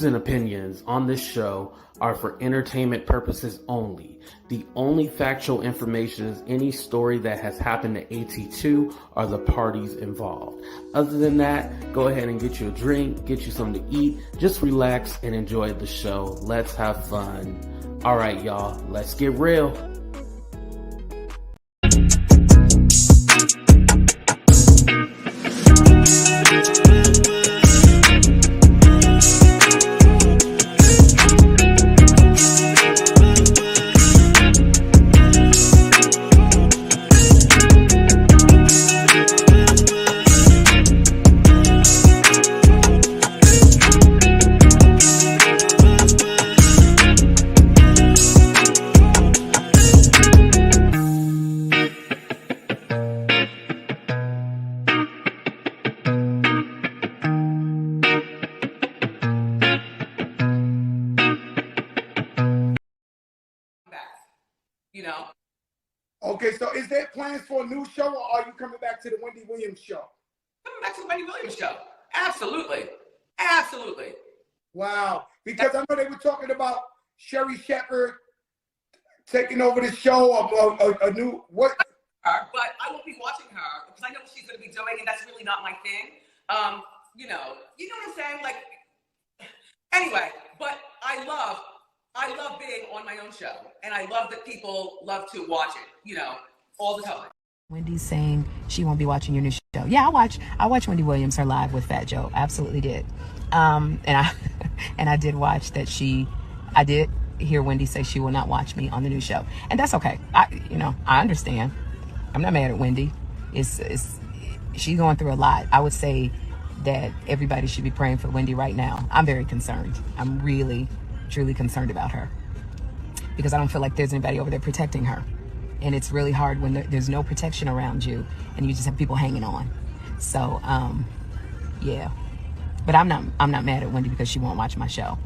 views and opinions on this show are for entertainment purposes only. The only factual information is any story that has happened to AT2 or the parties involved. Other than that, go ahead and get you a drink, get you something to eat, just relax and enjoy the show. Let's have fun. All right, y'all, let's get real. You know. Okay, so is there plans for a new show, or are you coming back to the Wendy Williams show? Coming back to the Wendy Williams show. Absolutely. Absolutely. Wow. Because I know they were talking about Sherri Shepherd taking over the show, a new what? But I won't be watching her because I know what she's going to be doing, and that's really not my thing. You know what I'm saying? Like, anyway, but I love being on my own show, and I love that people love to watch it, all the time. Wendy's saying she won't be watching your new show. Yeah, I watched Wendy Williams, her live with Fat Joe. Absolutely did. And I did watch that I did hear Wendy say she will not watch me on the new show. And that's okay. I understand. I'm not mad at Wendy. She's going through a lot. I would say that everybody should be praying for Wendy right now. I'm very concerned. I'm really, truly concerned about her because I don't feel like there's anybody over there protecting her. And it's really hard when there's no protection around you and you just have people hanging on. So, yeah. But I'm not mad at Wendy because she won't watch my show.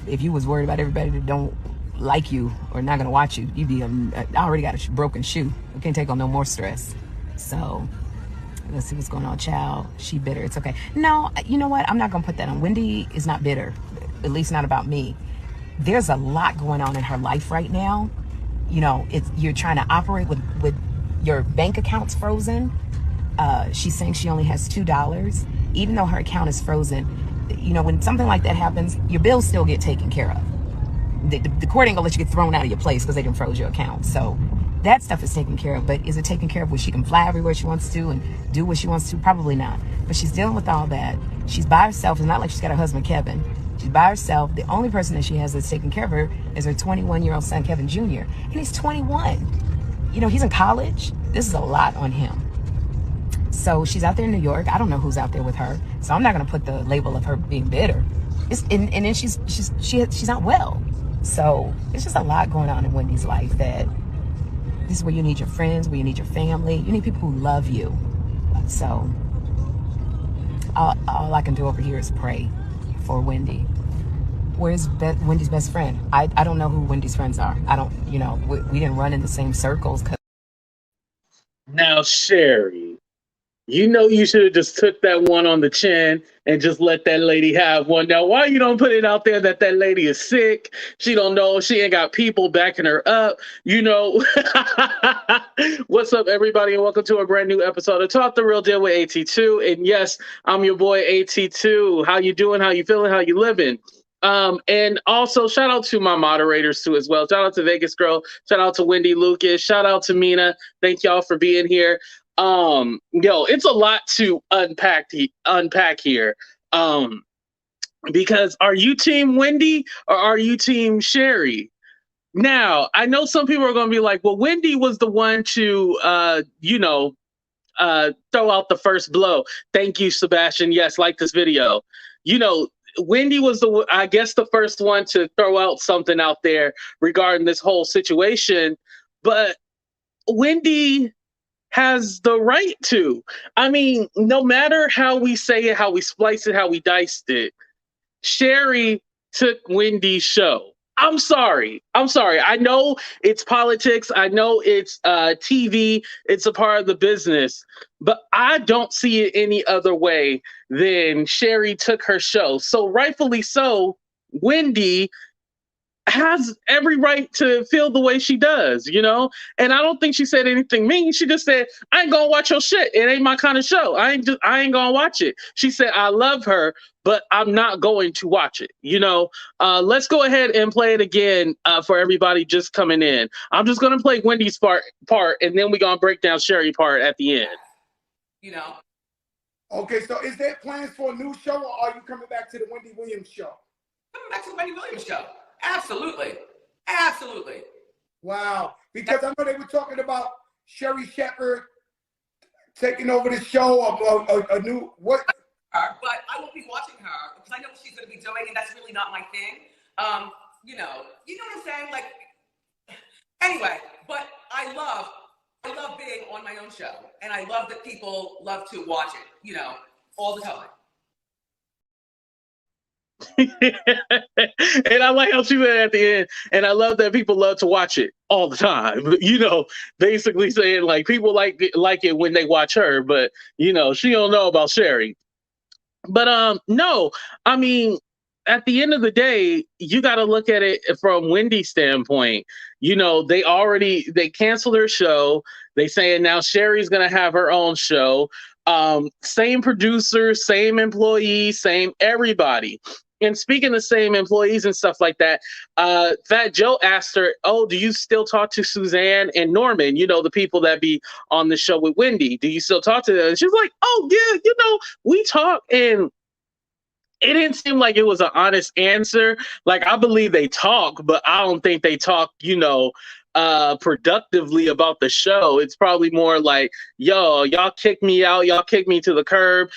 If you was worried about everybody that don't like you or not gonna watch you, you'd be, I already got a broken shoe. I can't take on no more stress. So, let's see what's going on, child. She bitter, it's okay. No, you know what? I'm not gonna put that on. Wendy is not bitter, at least not about me. There's a lot going on in her life right now. You're trying to operate with your bank accounts frozen. She's saying she only has $2, even though her account is frozen. When something like that happens, your bills still get taken care of. The court ain't gonna let you get thrown out of your place because they done froze your account. So that stuff is taken care of. But is it taken care of where she can fly everywhere she wants to and do what she wants to? Probably not. But she's dealing with all that. She's by herself. It's not like she's got her husband, Kevin. She's by herself. The only person that she has that's taking care of her is her 21-year-old son, Kevin Jr. And he's 21. He's in college. This is a lot on him. So she's out there in New York. I don't know who's out there with her. So I'm not going to put the label of her being bitter. And then she's not well. So it's just a lot going on in Wendy's life that this is where you need your friends, where you need your family. You need people who love you. So all I can do over here is pray for Wendy. Where's Wendy's best friend? I don't know who Wendy's friends are. I don't, we didn't run in the same circles. Now, Sherri, you should have just took that one on the chin and just let that lady have one. Now, why you don't put it out there that lady is sick? She don't know. She ain't got people backing her up. What's up, everybody, and welcome to a brand new episode of Talk the Real Deal with AT2. And yes, I'm your boy AT2. How you doing? How you feeling? How you living? And also shout out to my moderators too as well. Shout out to Vegas Girl. Shout out to Wendy Lucas. Shout out to Mina. Thank y'all for being here. It's a lot to unpack here. Because are you team Wendy or are you team Sherri? Now, I know some people are going to be like, well, Wendy was the one to, throw out the first blow. Thank you, Sebastian. Yes, like this video. Wendy was the first one to throw out something out there regarding this whole situation. But Wendy has the right to. I mean, no matter how we say it, how we splice it, how we diced it, Sherri took Wendy's show. I'm sorry. I'm sorry. I know it's politics. I know it's TV. It's a part of the business. But I don't see it any other way than Sherri took her show. So rightfully so, Wendy has every right to feel the way she does, you know? And I don't think she said anything mean. She just said, I ain't gonna watch your shit. It ain't my kind of show. I ain't gonna watch it. She said, I love her, but I'm not going to watch it. You know, let's go ahead and play it again for everybody just coming in. I'm just gonna play Wendy's part, and then we're gonna break down Sherri part at the end. You know. Okay, so is there plans for a new show, or are you coming back to the Wendy Williams show? Coming back to the Wendy Williams show. Absolutely. Absolutely. Wow. Because I know they were talking about Sherri Shepherd taking over the show, a new what? But I won't be watching her because I know what she's going to be doing, and that's really not my thing. You know what I'm saying? Like, anyway, but I love being on my own show, and I love that people love to watch it, you know, all the time. And I like how she went at the end, and I love that people love to watch it all the time. You know, basically saying like people like it when they watch her, but you know, she don't know about Sherri. But no, I mean, at the end of the day, you got to look at it from Wendy's standpoint. You know, they canceled her show. They saying now Sherri's gonna have her own show. Same producer, same employees, same everybody. And speaking of same employees and stuff like that, Fat Joe asked her, oh, do you still talk to Suzanne and Norman? You know, the people that be on the show with Wendy. Do you still talk to them? And she's like, oh, yeah, you know, we talk. And it didn't seem like it was an honest answer. Like, I believe they talk, but I don't think they talk, you know, productively about the show. It's probably more like, yo, y'all kicked me out, y'all kicked me to the curb.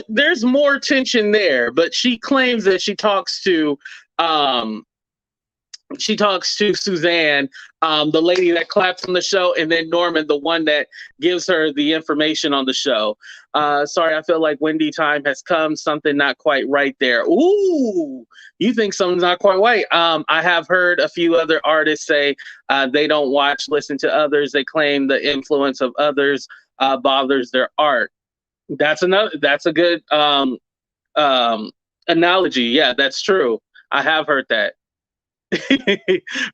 There's more tension there, but she claims that she talks to Suzanne, the lady that claps on the show, and then Norman, the one that gives her the information on the show. Sorry, I feel like Wendy time has come. Something not quite right there. Ooh, you think something's not quite right? I have heard a few other artists say they don't listen to others. They claim the influence of others bothers their art. That's a good analogy. Yeah, that's true. I have heard that.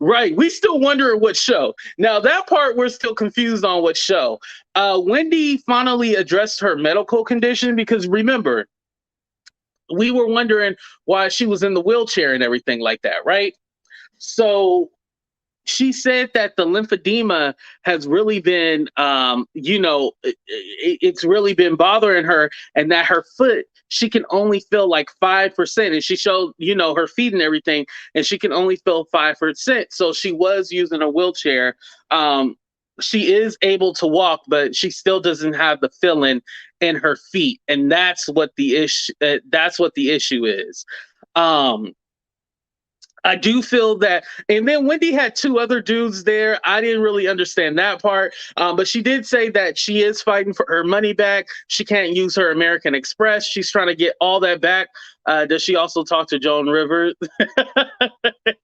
Right. We still wondering what show. Now that part we're still confused on what show. Wendy finally addressed her medical condition because remember, we were wondering why she was in the wheelchair and everything like that, right? So she said that the lymphedema has really been, it's really been bothering her, and that her foot, she can only feel like 5%. And she showed, you know, her feet and everything, and she can only feel 5%. So she was using a wheelchair. She is able to walk, but she still doesn't have the feeling in her feet. And that's what the issue is. I do feel that, and then Wendy had two other dudes there. I didn't really understand that part, but she did say that she is fighting for her money back. She can't use her American Express. She's trying to get all that back. Does she also talk to Joan Rivers? Wait,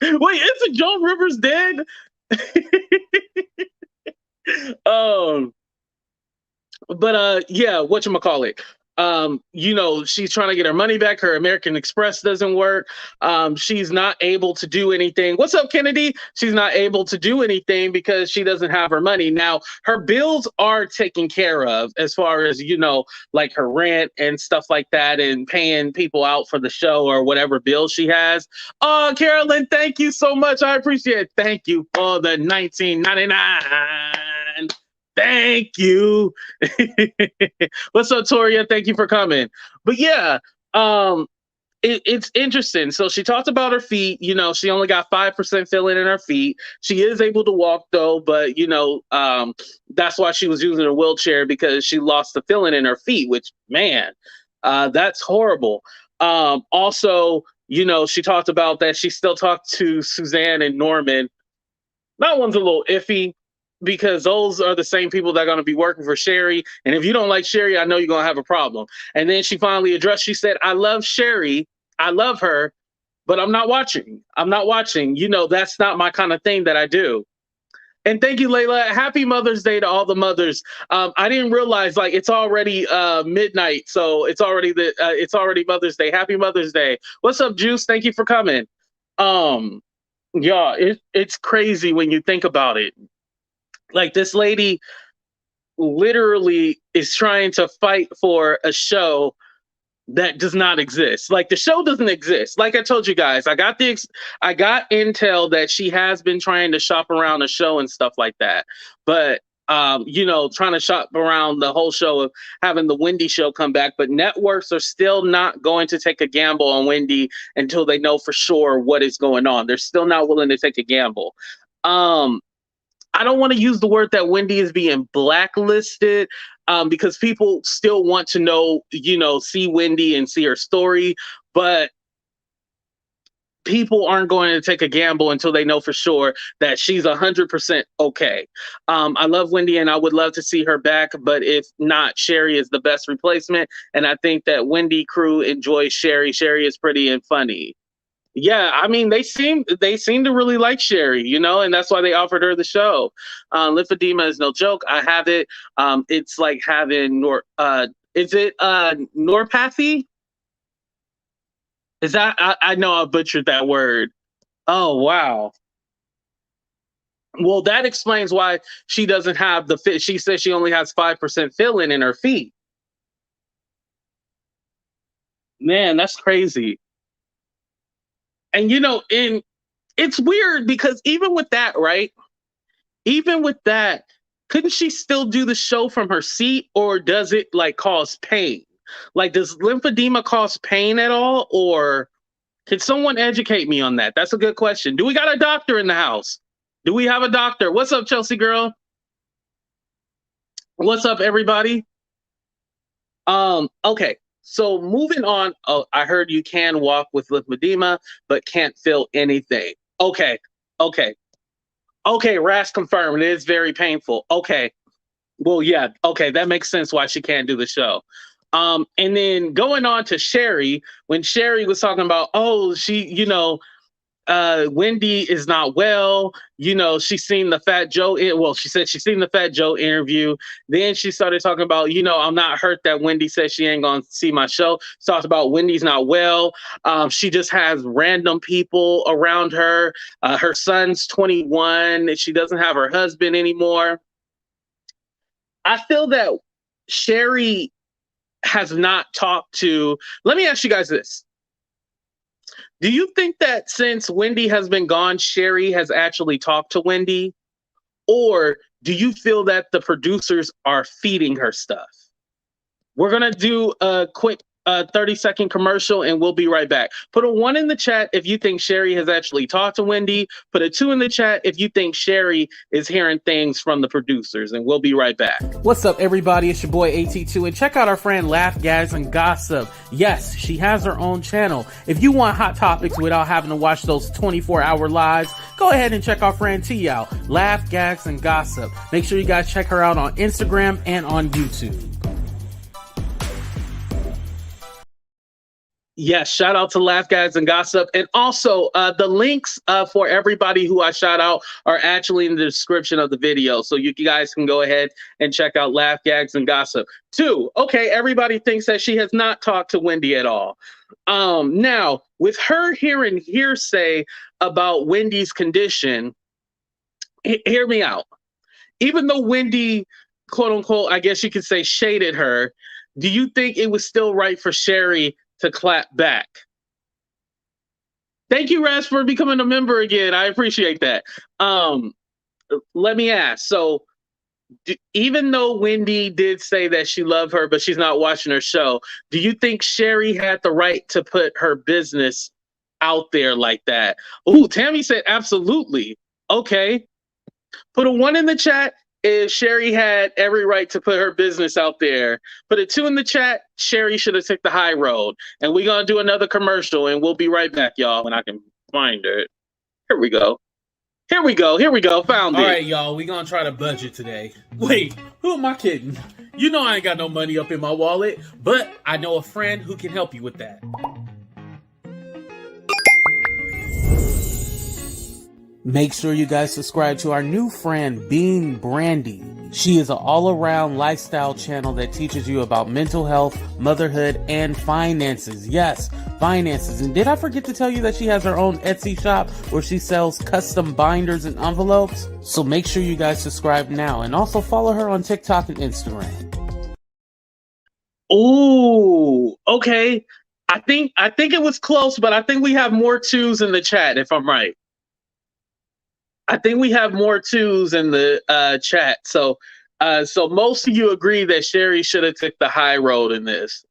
isn't Joan Rivers dead? Yeah, whatchamacallit? You know, she's trying to get her money back. Her American Express doesn't work. She's not able to do anything. What's up, Kennedy? She's not able to do anything because she doesn't have her money. Now, her bills are taken care of as far as, you know, like her rent and stuff like that, and paying people out for the show or whatever bill she has. Oh, Carolyn, thank you so much. I appreciate it. Thank you for the $19.99. Thank you. What's up, Toria? Thank you for coming. But yeah, it's interesting. So she talked about her feet. You know, she only got 5% feeling in her feet. She is able to walk though, but you know, that's why she was using a wheelchair, because she lost the feeling in her feet, which, man, that's horrible. Also, you know, she talked about that she still talked to Suzanne and Norman. That one's a little iffy, because those are the same people that are going to be working for Sherri. And if you don't like Sherri, I know you're going to have a problem. And then she finally addressed, she said, I love Sherri. I love her, but I'm not watching. You know, that's not my kind of thing that I do. And thank you, Layla. Happy Mother's Day to all the mothers. I didn't realize like it's already midnight, so it's already Mother's Day. Happy Mother's Day. What's up, Juice? Thank you for coming. Yeah, it's crazy when you think about it. Like this lady literally is trying to fight for a show that does not exist. Like the show doesn't exist. Like I told you guys, I got intel that she has been trying to shop around a show and stuff like that. But you know, trying to shop around the whole show of having the Wendy show come back, but networks are still not going to take a gamble on Wendy until they know for sure what is going on. They're still not willing to take a gamble. I don't want to use the word that Wendy is being blacklisted because people still want to know, you know, see Wendy and see her story, but people aren't going to take a gamble until they know for sure that she's 100% okay. I love Wendy and I would love to see her back, but if not, Sherri is the best replacement. And I think that Wendy crew enjoys Sherri. Sherri is pretty and funny. Yeah, I mean, they seem to really like Sherri, you know, and that's why they offered her the show. Lymphedema is no joke. I have it. It's like having neuropathy? Is that I know I butchered that word. Oh wow. Well, that explains why she doesn't have the fit. She says she only has 5% filling in her feet. Man, that's crazy. And you know, it's weird because even with that, right? Even with that, couldn't she still do the show from her seat, or does it like cause pain? Like, does lymphedema cause pain at all? Or can someone educate me on that? That's a good question. Do we got a doctor in the house? Do we have a doctor? What's up, Chelsea girl? What's up, everybody? Okay. So moving on, oh, I heard you can walk with lymphedema, but can't feel anything. Okay. Rash confirmed. It is very painful. Okay. Well, yeah. Okay. That makes sense why she can't do the show. And then going on to Sherri, when Sherri was talking about, oh, she, you know, Wendy is not well, you know, she's seen the Fat Joe. She said she's seen the Fat Joe interview. Then she started talking about, you know, I'm not hurt that Wendy said she ain't gonna see my show. Talked about Wendy's not well. She just has random people around her. Her son's 21. She doesn't have her husband anymore. I feel that Sherri has not talked to. Let me ask you guys this. Do you think that since Wendy has been gone, Sherri has actually talked to Wendy? Or do you feel that the producers are feeding her stuff? We're going to do a quick 30-second commercial and we'll be right back. Put a 1 in the chat if you think Sherri has actually talked to Wendy. Put a 2 in the chat if you think Sherri is hearing things from the producers, and we'll be right back. What's up, everybody? It's your boy AT2, and check out our friend Laugh, Gags, and Gossip. Yes, she has her own channel. If you want hot topics without having to watch those 24-hour lives, go ahead and check our friend T out. Laugh, Gags, and Gossip. Make sure you guys check her out on Instagram and on YouTube. Yes, shout out to Laugh, Gags, and Gossip. And also, the links for everybody who I shout out are actually in the description of the video. So you guys can go ahead and check out Laugh, Gags, and Gossip. 2, okay, everybody thinks that she has not talked to Wendy at all. Now, with her hearing hearsay about Wendy's condition, hear me out. Even though Wendy, quote unquote, I guess you could say shaded her, do you think it was still right for Sherri to clap back? Thank you, Rash, for becoming a member again. I appreciate that. Let me ask. So even though Wendy did say that she loved her, but she's not watching her show, do you think Sherri had the right to put her business out there like that? Ooh, Tammy said absolutely. Okay. Put a 1 in the chat if Sherri had every right to put her business out there. Put a 2 in the chat. Sherri should have took the high road. And we're going to do another commercial, and we'll be right back, y'all, when I can find it. Here we go. Found it. All right, y'all, we're going to try to budget today. Wait, who am I kidding? You know I ain't got no money up in my wallet, but I know a friend who can help you with that. Make sure you guys subscribe to our new friend, Brandee. She is an all-around lifestyle channel that teaches you about mental health, motherhood, and finances. Yes, finances. And did I forget to tell you that she has her own Etsy shop where she sells custom binders and envelopes? So make sure you guys subscribe now, and also follow her on TikTok and Instagram. Ooh, okay. I think it was close, but I think we have more twos in the chat, if I'm right. I think we have more twos in the chat. So most of you agree that Sherri should have took the high road in this.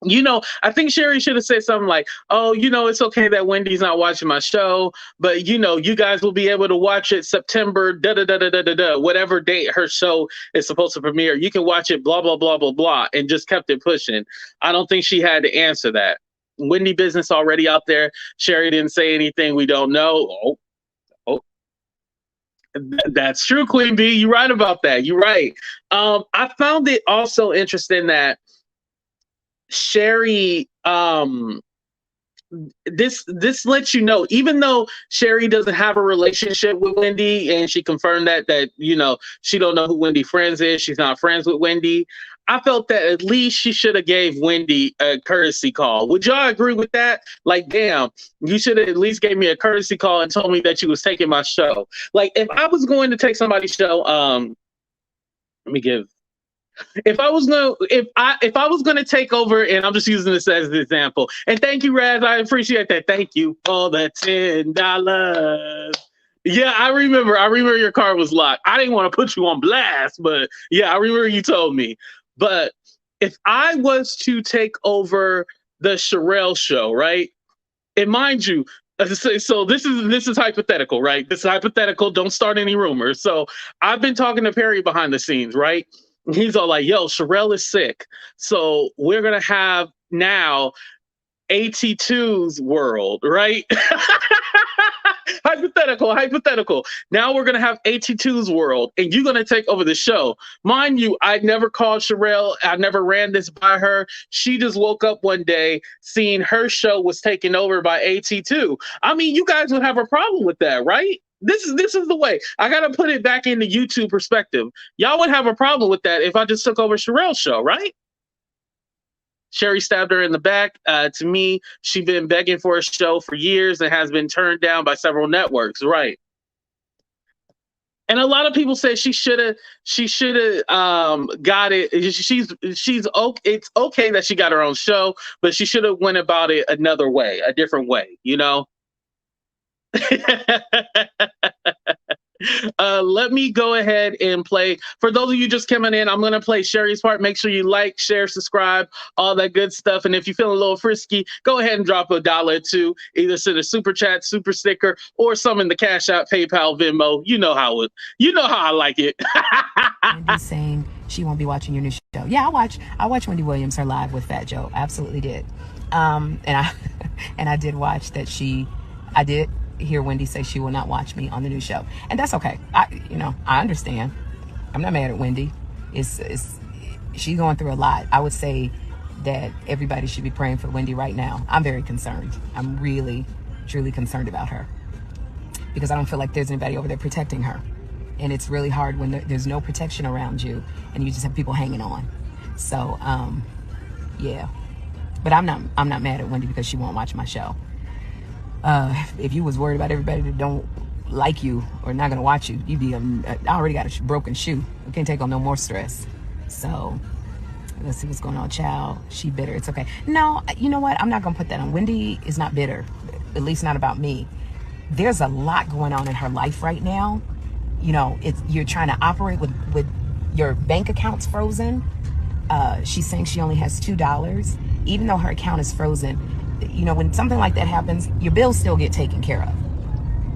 You know, I think Sherri should have said something like, oh, you know, it's okay that Wendy's not watching my show, but, you know, you guys will be able to watch it September, whatever date her show is supposed to premiere. You can watch it, blah, blah, blah, blah, blah, and just kept it pushing. I don't think she had to answer that. Wendy business already out there. Sherri didn't say anything we don't know. That's true, Queen B. You're right about that. You're right. I found it also interesting that Sherri, this lets you know, even though Sherri doesn't have a relationship with Wendy, and she confirmed that you know, she don't know who Wendy friends is, she's not friends with Wendy. I felt that at least she should have gave Wendy a courtesy call. Would y'all agree with that? Like, damn, you should have at least gave me a courtesy call and told me that you was taking my show. Like, if I was going to take somebody's show, if I was going to take over, and I'm just using this as an example, and thank you, Raz, I appreciate that. Thank you for the $10. Yeah, I remember your car was locked. I didn't want to put you on blast, but yeah, I remember you told me. But if I was to take over the Sherelle show, right? And mind you, so this is hypothetical, right? This is hypothetical. Don't start any rumors. So I've been talking to Perry behind the scenes, right? He's all like, yo, Sherelle is sick. So we're going to have now AT2's world, right? Hypothetical. Now we're going to have AT2's world, and you're going to take over the show. Mind you, I never called Sherelle. I never ran this by her. She just woke up one day seeing her show was taken over by AT2. I mean, you guys would have a problem with that, right? This is the way. I got to put it back into YouTube perspective. Y'all would have a problem with that if I just took over Sherelle's show, right? Sherri stabbed her in the back. To me, she's been begging for a show for years and has been turned down by several networks, right? And a lot of people say she should have got it. It's okay that she got her own show, but she should have went about it another way, a different way, you know? Let me go ahead and play. For those of you just coming in, I'm going to play Sherri's part. Make sure you like, share, subscribe, all that good stuff. And if you're feeling a little frisky, go ahead and drop $1 or $2. Either send a super chat, super sticker, or some in the Cash App, PayPal, Venmo. You know how I like it. Wendy's saying she won't be watching your new show. Yeah, I watch Wendy Williams, her live with Fat Joe. Absolutely did. And I did watch that I did hear Wendy say she will not watch me on the new show, and that's okay. I understand. I'm not mad at Wendy. She's going through a lot. I would say that everybody should be praying for Wendy right now. I'm very concerned. I'm really, truly concerned about her, because I don't feel like there's anybody over there protecting her, and it's really hard when there's no protection around you and you just have people hanging on. So yeah, but I'm not mad at Wendy because she won't watch my show. If you was worried about everybody that don't like you or not gonna watch you, you'd be I already got a broken shoe. I can't take on no more stress. So let's see what's going on. Child, she bitter. It's okay. No, you know what? I'm not gonna put that on. Wendy is not bitter, at least not about me. There's a lot going on in her life right now. You know, you're trying to operate with your bank accounts frozen. She's saying she only has $2, even though her account is frozen. You know, when something like that happens, your bills still get taken care of.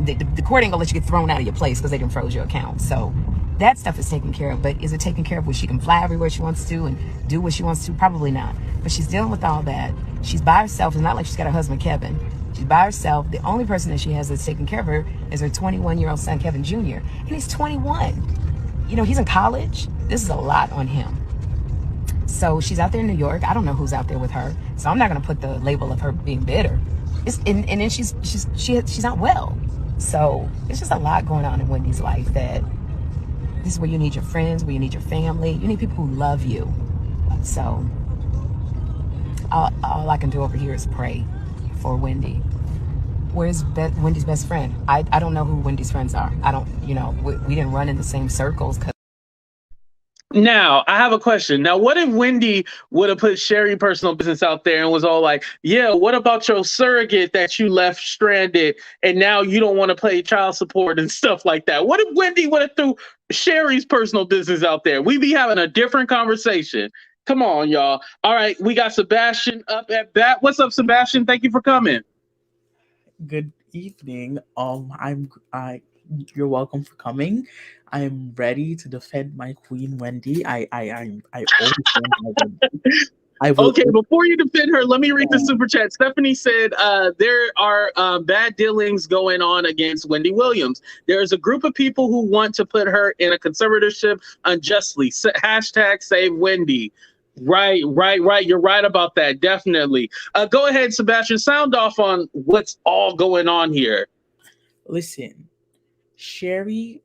The court ain't gonna let you get thrown out of your place because they didn't froze your account. So that stuff is taken care of. But is it taken care of where she can fly everywhere she wants to and do what she wants to? Probably not. But she's dealing with all that. She's by herself. It's not like she's got her husband, Kevin. She's by herself. The only person that she has that's taking care of her is her 21-year-old son, Kevin Jr. And he's 21. You know, he's in college. This is a lot on him. So she's out there in New York. I don't know who's out there with her. So I'm not going to put the label of her being bitter. And then she's not well. So it's just a lot going on in Wendy's life that this is where you need your friends, where you need your family. You need people who love you. So all I can do over here is pray for Wendy. Where's Wendy's best friend? I don't know who Wendy's friends are. I don't, we didn't run in the same circles. Now, I have a question. Now, what if Wendy would have put Sherri personal business out there and was all like, yeah, what about your surrogate that you left stranded and now you don't want to pay child support and stuff like that? What if Wendy would have threw Sherri's personal business out there? We'd be having a different conversation. Come on, y'all. All right, we got Sebastian up at bat. What's up, Sebastian? Thank you for coming. Good evening. You're welcome for coming. I am ready to defend my queen, Wendy. I always stand by Wendy. Okay, before you defend her, let me read the super chat. Stephanie said there are bad dealings going on against Wendy Williams. There's a group of people who want to put her in a conservatorship unjustly. Hashtag save Wendy. Right. You're right about that. Definitely. Go ahead, Sebastian. Sound off on what's all going on here. Listen. Sherri's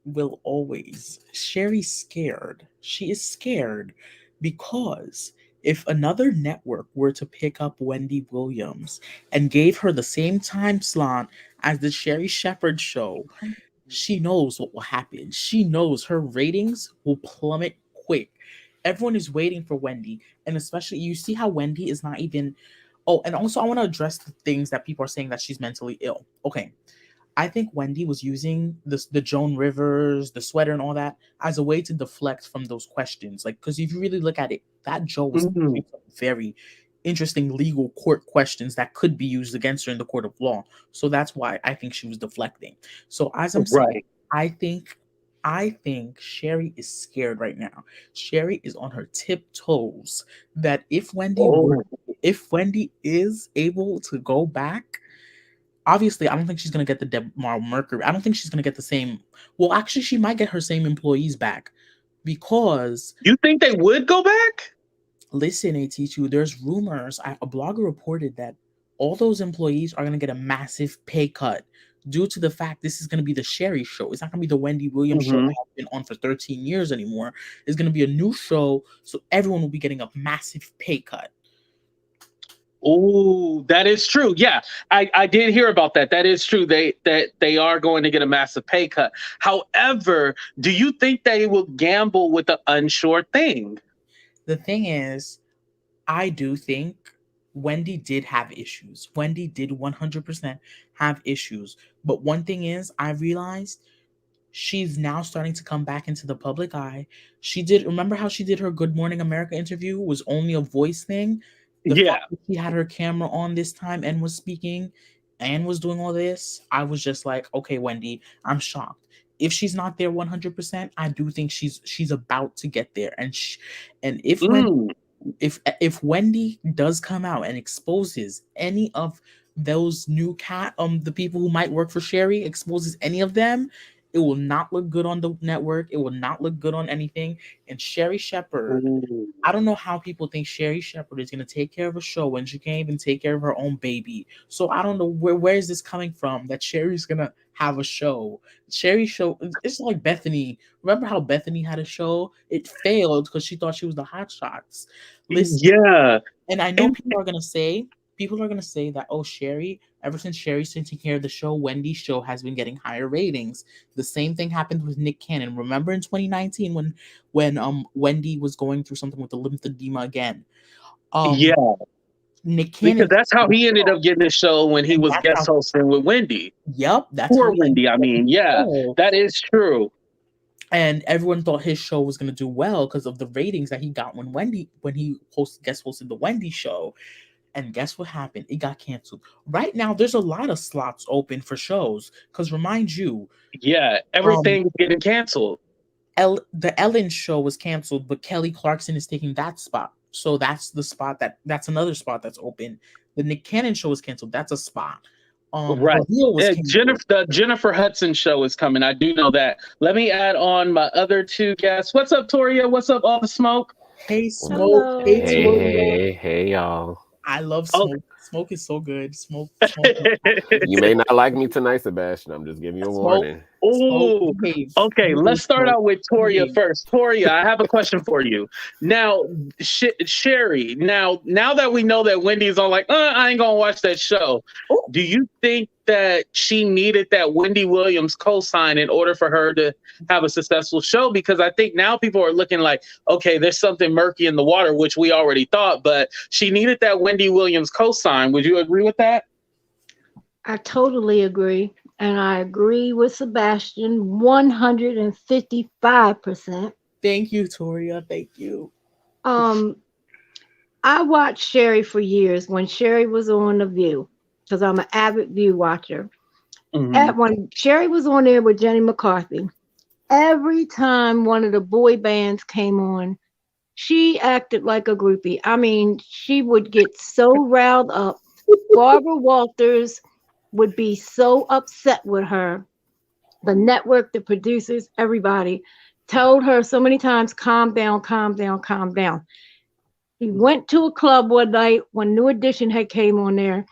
scared. She is scared because if another network were to pick up Wendy Williams and gave her the same time slot as the Sherri Shepherd show, she knows what will happen. She knows her ratings will plummet quick. Everyone is waiting for Wendy, and especially you see how Wendy is not even. Oh, and also I want to address the things that people are saying that she's mentally ill. Okay. I think Wendy was using the Joan Rivers, the sweater and all that as a way to deflect from those questions. Like, because if you really look at it, that Joe was very interesting legal court questions that could be used against her in the court of law. So that's why I think she was deflecting. So as I'm saying, I think Sherri is scared right now. Sherri is on her tiptoes that if Wendy is able to go back, obviously, I don't think she's going to get the Debmar Mercury. I don't think she's going to get the same. Well, actually, she might get her same employees back because. You think they would go back? Listen, AT2, there's rumors. A blogger reported that all those employees are going to get a massive pay cut due to the fact this is going to be the Sherri show. It's not going to be the Wendy Williams show that has been on for 13 years anymore. It's going to be a new show, so everyone will be getting a massive pay cut. Oh, that is true. Yeah, I did hear about that. That is true. They are going to get a massive pay cut. However, do you think they will gamble with the unsure thing? The thing is, I do think Wendy did have issues. Wendy did 100% have issues. But one thing is, I realized she's now starting to come back into the public eye. Remember how she did her Good Morning America interview was only a voice thing? The fact that she had her camera on this time and was speaking and was doing all this, I was just like, okay, Wendy, I'm shocked. If she's not there 100%, I do think she's about to get there. And if Wendy does come out and exposes any of those new the people who might work for Sherri, exposes any of them, it will not look good on the network. It will not look good on anything. And Sherri Shepherd, I don't know how people think Sherri Shepherd is going to take care of a show when she can't even take care of her own baby. So I don't know where is this coming from that Sherri's going to have a show. Sherri show, it's like Bethany. Remember how Bethany had a show? It failed because she thought she was the Hot Shots. Listen, yeah. And I know people are going to say that, oh, Sherri, ever since Sherri's taking care of the show, Wendy's show has been getting higher ratings. The same thing happened with Nick Cannon. Remember in 2019 when Wendy was going through something with the lymphedema again? Nick Cannon. Because that's how he ended up getting the show when he was guest hosting with Wendy. Yep. Poor Wendy. I mean, yeah, that is true. And everyone thought his show was going to do well because of the ratings that he got when he guest hosted the Wendy show. And guess what happened? It got canceled. Right now, there's a lot of slots open for shows. Because remind you. Yeah, everything's getting canceled. The Ellen show was canceled, but Kelly Clarkson is taking that spot. So that's the spot that's another spot that's open. The Nick Cannon show was canceled. That's a spot. Right. The Jennifer Hudson show is coming. I do know that. Let me add on my other two guests. What's up, Toria? What's up, All the Smoke? Hey, Smoke. Hey, y'all. I love Smoke. Smoke is so good. Smoke. You may not like me tonight, Sebastian. I'm just giving you a warning. Oh, okay. Let's start out with Toria behave. first. Toria, I have a question for you. Now, Sherri. Now that we know that Wendy's all like, I ain't gonna watch that show. Do you think that she needed that Wendy Williams cosign in order for her to have a successful show? Because I think now people are looking like, okay, there's something murky in the water, which we already thought, but she needed that Wendy Williams cosign. Would you agree with that? I totally agree. And I agree with Sebastian 155%. Thank you, Toria. Thank you. I watched Sherri for years when Sherri was on The View, because I'm an avid View watcher. When Sherri was on there with Jenny McCarthy, every time one of the boy bands came on, she acted like a groupie. I mean, she would get so riled up. Barbara Walters would be so upset with her. The network, the producers, everybody told her so many times, calm down, calm down, calm down. She went to a club one night when New Edition had came on there,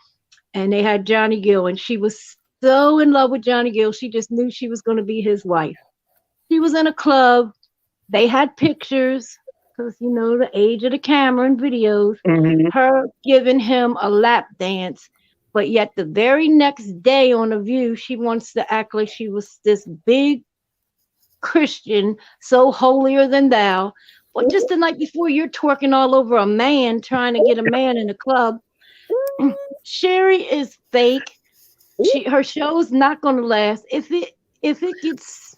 and they had Johnny Gill, and she was so in love with Johnny Gill, she just knew she was going to be his wife. She was in a club. They had pictures, because, you know, the age of the camera and videos, her giving him a lap dance. But yet the very next day on The View, she wants to act like she was this big Christian, so holier than thou. But just the night before, you're twerking all over a man, trying to get a man in the club. Sherri is fake. Her show's not going to last. If it gets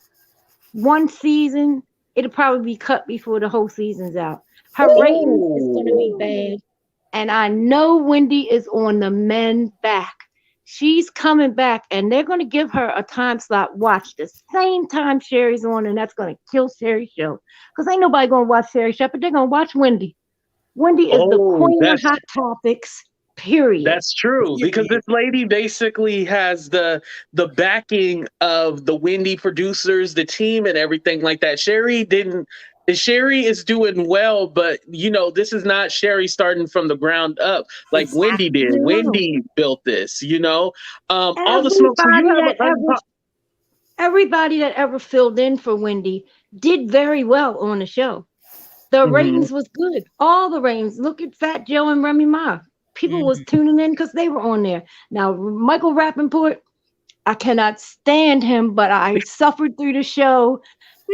one season, it'll probably be cut before the whole season's out. Her ratings is going to be bad. And I know Wendy is on the men back. She's coming back, and they're going to give her a time slot. Watch the same time Sherri's on, and that's going to kill Sherri's show. Because ain't nobody going to watch Sherri Shepherd. They're going to watch Wendy. Wendy is the queen of hot topics, period. That's true, because this lady basically has the backing of the Wendy producers, the team, and everything like that. Sherri is doing well, but you know, this is not Sherri starting from the ground up like Wendy did. Wendy built this, you know. All the smoke. So you have everybody that ever filled in for Wendy did very well on the show. The ratings was good. All the ratings. Look at Fat Joe and Remy Ma. People was tuning in because they were on there. Now, Michael Rappaport, I cannot stand him, but I suffered through the show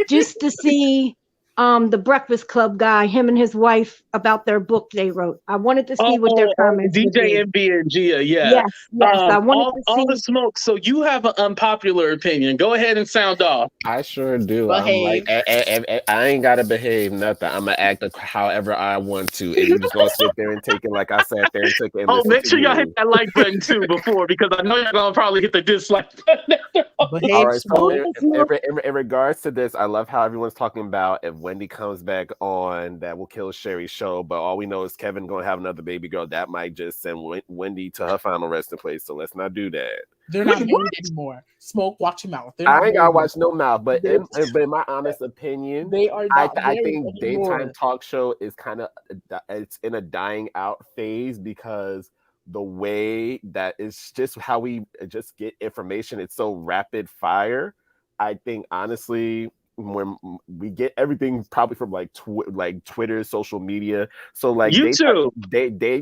just to see the Breakfast Club guy, him and his wife, about their book they wrote. I wanted to see what their comments would be. DJ MB and Gia, Yes, I wanted to see all the smoke. So you have an unpopular opinion. Go ahead and sound off. I sure do. Behave. I'm like, I ain't gotta behave nothing. I'm gonna act however I want to. And you just gonna sit there and take it like I sat there and took it. And Make sure y'all hit that like button too before, because I know y'all gonna probably hit the dislike button. Behave. All right. So in regards to this, I love how everyone's talking about if Wendy comes back on, that will kill Sherri's show. But all we know is Kevin gonna have another baby girl. That might just send Wendy to her final resting place. So let's not do that. They're not married anymore. Smoke, watch your mouth. I ain't gotta watch no mouth, but in my honest opinion, they are not I think anymore. daytime talk show is it's in a dying out phase, because the way that it's just how we just get information, it's so rapid fire. I think honestly, when we get everything probably from like Twitter, social media, so like YouTube,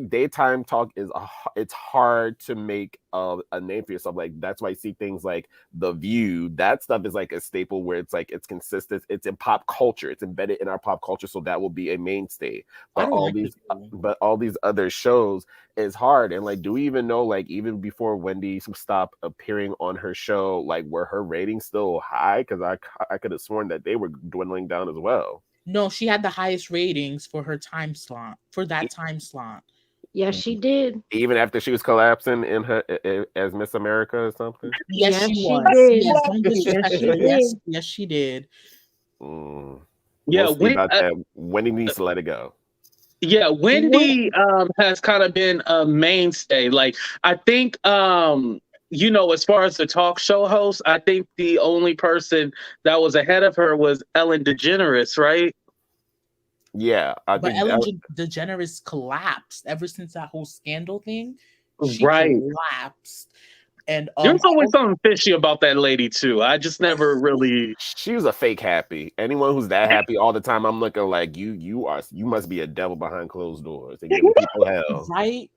daytime talk is it's hard to make a name for yourself. Like that's why I see things like The View. That stuff is like a staple where it's like it's consistent. It's in pop culture. It's embedded in our pop culture, so that will be a mainstay. But all these other shows is hard. And like, do we even know, like, even before Wendy stopped appearing on her show, like, were her ratings still high? Because I could have sworn that they were dwindling down as well. No, she had the highest ratings for her time slot. For that time slot. Yes, she did. Even after she was collapsing in her as Miss America or something. Yes, she was. Yes, she did. Yeah, we'll see about that. Wendy needs to let it go. Yeah, Wendy has kind of been a mainstay. Like, I think, you know, as far as the talk show host, I think the only person that was ahead of her was Ellen DeGeneres, right? Yeah, but Ellen DeGeneres collapsed ever since that whole scandal thing. She Right. collapsed. And There's always something fishy about that lady too. I just never really. She was a fake happy. Anyone who's that happy all the time, I'm looking like you must be a devil behind closed doors and giving people hell. right.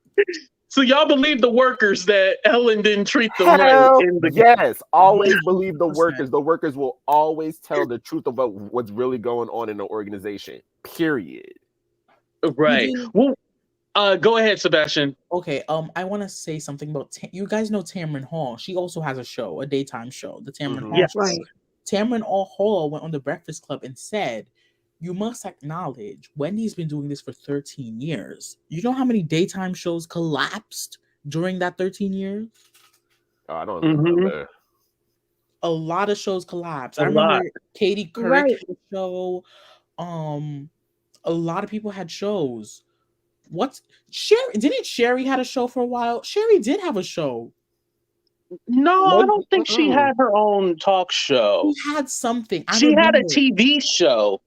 So y'all believe the workers that Ellen didn't treat them Hell, right? yes, always believe the 100%. workers. The workers will always tell the truth about what's really going on in the organization. Period. Right. Even- Well, go ahead, Sebastian. Okay, I want to say something about you guys know Tamron Hall. She also has a show, a daytime show, the Tamron Hall. Yes. Right. Tamron Hall went on the Breakfast Club and said, "You must acknowledge Wendy's been doing this for 13 years. You know how many daytime shows collapsed during that 13 years? Oh, I don't remember. A lot of shows collapsed. A I remember lot. Katie Couric Right. had a show. A lot of people had shows. Sherry didn't Sherry had a show for a while? Sherry did have a show. No, I don't think she had her own talk show. She had something. I She had a remember. TV show,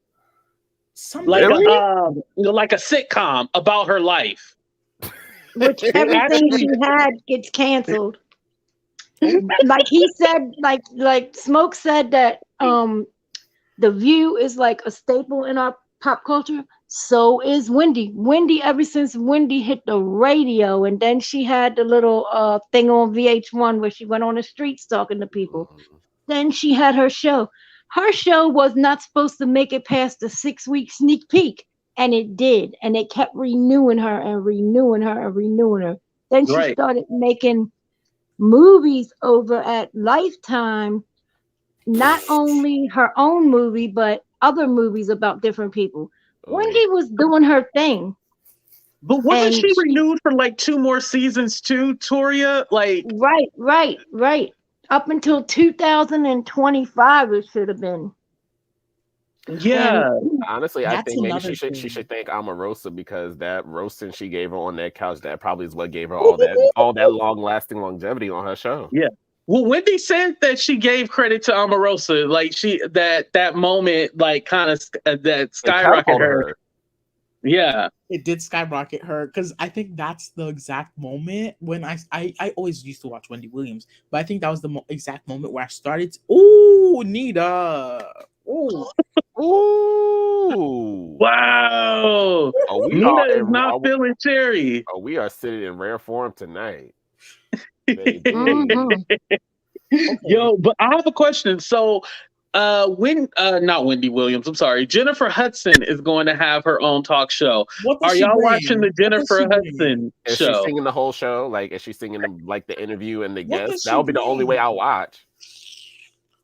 Something. like Really? like a sitcom about her life. Which everything she had gets canceled. Like he said, like Smoke said that The View is like a staple in our pop culture. So is Wendy. Wendy, ever since Wendy hit the radio, and then she had the little thing on VH1 where she went on the streets talking to people. Then she had her show. Her show was not supposed to make it past the 6-week sneak peek, and it did. And they kept renewing her and renewing her and renewing her. Then she Right. started making movies over at Lifetime, not only her own movie, but other movies about different people. Wendy was doing her thing. But wasn't And she renewed for like 2 more seasons too, Toria? Like, Right. Up until 2025, it should have been. yeah. Honestly, I That's think maybe another she thing. should thank Omarosa, because that roasting she gave her on that couch, that probably is what gave her all that long lasting longevity on her show. Yeah. Well, Wendy said that she gave credit to Omarosa, like that moment, like kind of that skyrocketed her. Yeah. It did skyrocket her because I think that's the exact moment when I always used to watch Wendy Williams, but I think that was the exact moment where I started to, ooh, Nita. Ooh. Ooh. Wow. Oh, Nina is not feeling Sherri. Oh, we are sitting in rare form tonight. Mhm. Yo, but I have a question. So not Wendy Williams, I'm sorry. Jennifer Hudson is going to have her own talk show. What does Are she y'all bring? watching the What does Jennifer she bring? Hudson Is she show? singing the whole show? Like, is she singing like the interview and the What does guests? she That would be the only way bring? I'll watch.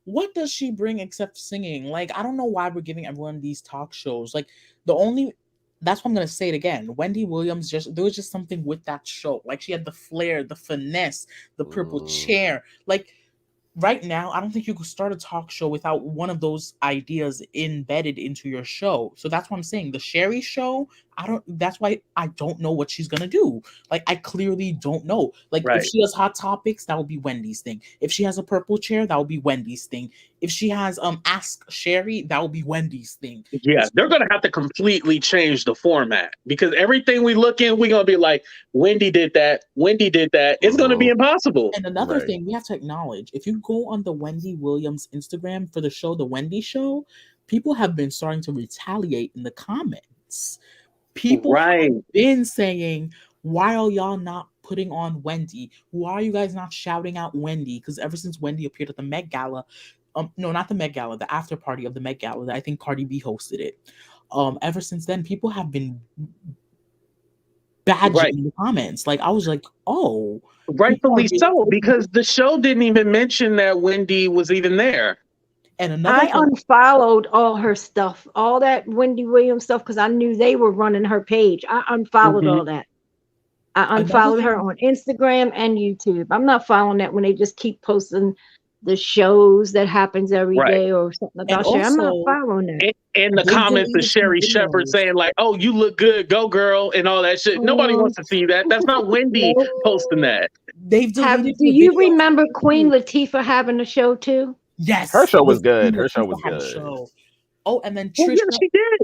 What does she bring except singing? Like, I don't know why we're giving everyone these talk shows. Like, that's what I'm gonna say it again. Wendy Williams, there was just something with that show. Like, she had the flair, the finesse, the purple chair. Like, right now, I don't think you could start a talk show without one of those ideas embedded into your show. So that's what I'm saying. The Sherri show, that's why I don't know what she's gonna do. Like, I clearly don't know. Like, Right. if she has hot topics, that would be Wendy's thing. If she has a purple chair, that would be Wendy's thing. If she has Ask Sherri, that would be Wendy's thing. Yeah, they're gonna have to completely change the format, because everything we look in, we're gonna be like, Wendy did that. It's gonna be impossible. And another Right. thing we have to acknowledge, if you go on the Wendy Williams Instagram for the show, The Wendy Show, people have been starting to retaliate in the comments. People Right. have been saying, why are y'all not putting on Wendy? Why are you guys not shouting out Wendy? Because ever since Wendy appeared at the Met Gala, no, not the Met Gala, the after party of the Met Gala, I think Cardi B hosted it. Ever since then, people have been badgering in the comments. Like, I was like, oh. Rightfully so, because the show didn't even mention that Wendy was even there. And another I thing, unfollowed all her stuff, all that Wendy Williams stuff, because I knew they were running her page. I unfollowed all that. I unfollowed her on Instagram and YouTube. I'm not following that when they just keep posting the shows that happens every day or something about Sherri. I'm not following that. And the comments of Sherri Shepherd saying like, "Oh, you look good, go girl," and all that shit. Nobody wants to see that. That's not Wendy posting that. They've deleted Do you remember Queen Latifah having a show too? Yes, Her show was good. Queen Her show Latifah was had a good. show. Oh, and then Well, Trisha. yeah, she did.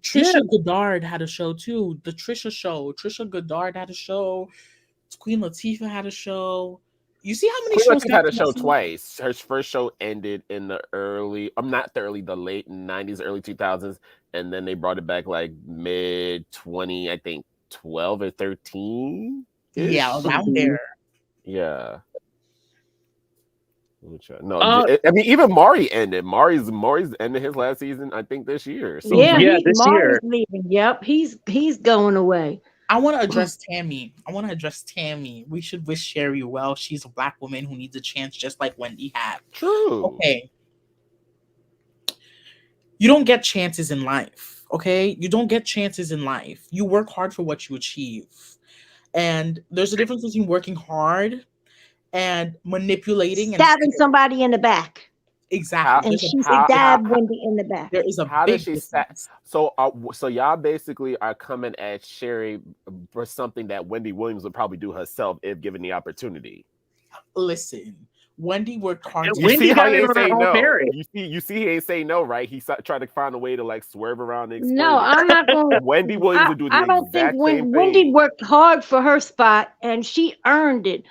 Trisha Goddard had a show too. The Trisha show. Trisha Goddard had a show. Queen Latifah had a show. You see how many Queen shows Latifah had a show Netflix- twice. Her first show ended in the the late 90s, early 2000s, and then they brought it back like mid 20, I think 12 or 13. Yeah, around there. Yeah. No, I mean even Maury ended. Maury's ended his last season, I think, this year. So yeah, this Maury's year. leaving. Yep, he's going away. I want to address Tammy. We should wish Sherri well. She's a Black woman who needs a chance just like Wendy had. true. Okay. You don't get chances in life. Okay? You don't get chances in life. You work hard for what you achieve. And there's a difference between working hard and manipulating Stabbing somebody in the back. Exactly. And she stabbed Wendy in the back. There is a How big does she difference. So y'all basically are coming at Sherri for something that Wendy Williams would probably do herself if given the opportunity. Listen, Wendy worked hard. And You Wendy see how got he it ain't on her say own no. merit. You see he ain't say no, right? He tried to find a way to like swerve around and explain No, it. I'm not going. Wendy Williams would do the I don't exact think same Wendy thing. worked hard for her spot and she earned it.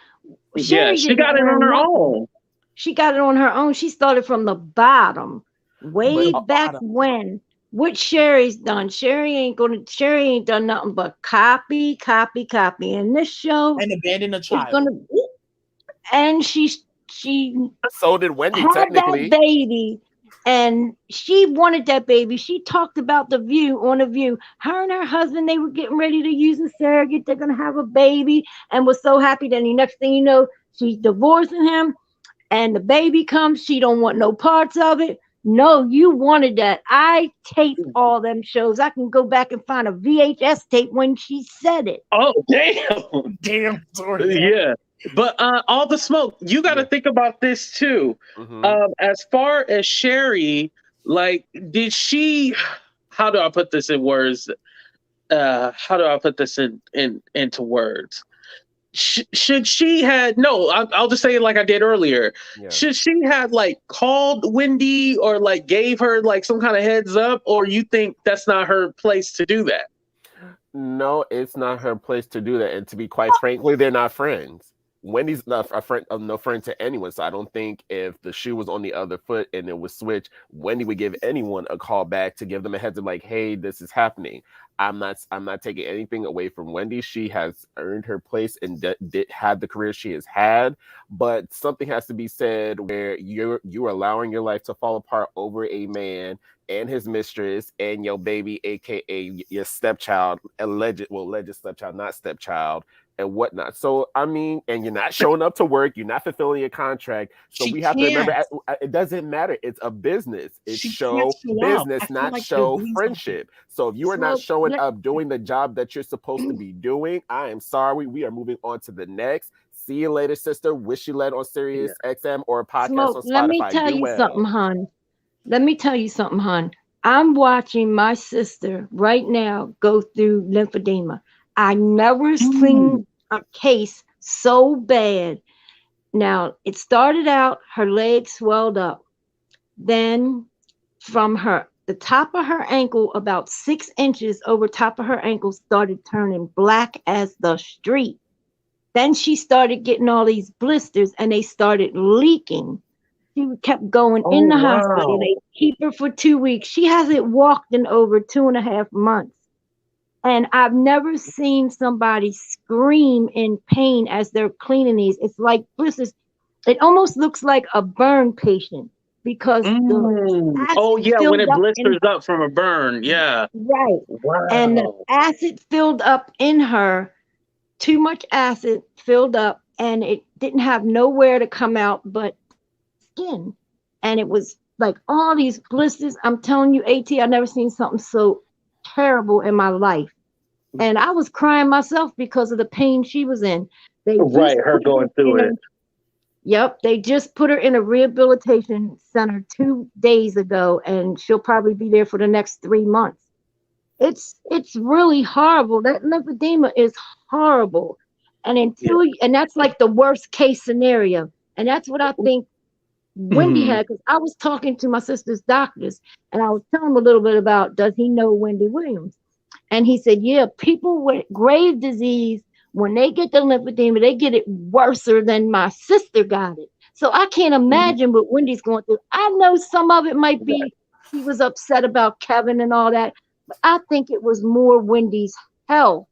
Yeah, she didn't got it earn on her nothing. own. She got it on her own. She started from the bottom, way But- back when. What Sherri's done, Sherri ain't done nothing but copy. And this show and abandon a is child. gonna, and she So did Wendy, had technically. that baby, and she wanted that baby. She talked about The View on The View. Her and her husband, they were getting ready to use a surrogate. They're gonna have a baby, and was so happy. Then the next thing you know, she's divorcing him, and the baby comes. She don't want no parts of it. No, you wanted that. I taped all them shows. I can go back and find a VHS tape when she said it. Oh, damn. Damn, sorry. Yeah. But all the smoke, you got to think about this too. Mhm. As far as Sherri, like, did she? How do I put this in words? How do I put this into words? Should she had no? I'll just say it like I did earlier. Yeah. Should she had like called Wendy or like gave her like some kind of heads up, or you think that's not her place to do that? No, it's not her place to do that. And to be quite frankly, they're not friends. Wendy's not a friend, no friend to anyone. So I don't think if the shoe was on the other foot and it was switched, Wendy would give anyone a call back to give them a heads up, like, "Hey, this is happening." I'm not taking anything away from Wendy. She has earned her place and did had the career she has had. But something has to be said where you're allowing your life to fall apart over a man and his mistress and your baby, aka your stepchild, alleged stepchild, not stepchild, and whatnot. So I mean, and you're not showing up to work, you're not fulfilling your contract. So we have to remember, it doesn't matter. It's a business. It's show business, not like show friendship. So if you are not showing up doing the job that you're supposed to be doing, I am sorry. We are moving on to the next. See you later, sister. Wish you led on Sirius XM or a podcast Smoke, on Spotify. let me tell you something, hon. Let me tell you something, hon. I'm watching my sister right now go through lymphedema. I never seen a case so bad. Now, it started out, her leg swelled up. Then from the top of her ankle, about 6 inches over top of her ankle, started turning black as the street. Then she started getting all these blisters and they started leaking. She kept going in the hospital. They keep her for 2 weeks. She hasn't walked in over 2.5 months. And I've never seen somebody scream in pain as they're cleaning these. It's like blisters. It almost looks like a burn patient because the acid when it filled blisters up from a burn. Yeah. Right. Wow. And the acid filled up in her. Too much acid filled up, and it didn't have nowhere to come out but skin. And it was like all these blisters. I'm telling you, AT, I've never seen something so terrible in my life. And I was crying myself because of the pain she was in. Her going through it. Yep, they just put her in a rehabilitation center 2 days ago, and she'll probably be there for the next 3 months. It's really horrible. That lymphedema is horrible. And and that's like the worst case scenario. And that's what I think Wendy had, because I was talking to my sister's doctors and I was telling him a little bit about, does he know Wendy Williams? And he said, yeah, people with grave disease when they get the lymphedema, they get it worse than my sister got it. So I can't imagine what Wendy's going through. I know some of it might be she was upset about Kevin and all that, but I think it was more Wendy's health.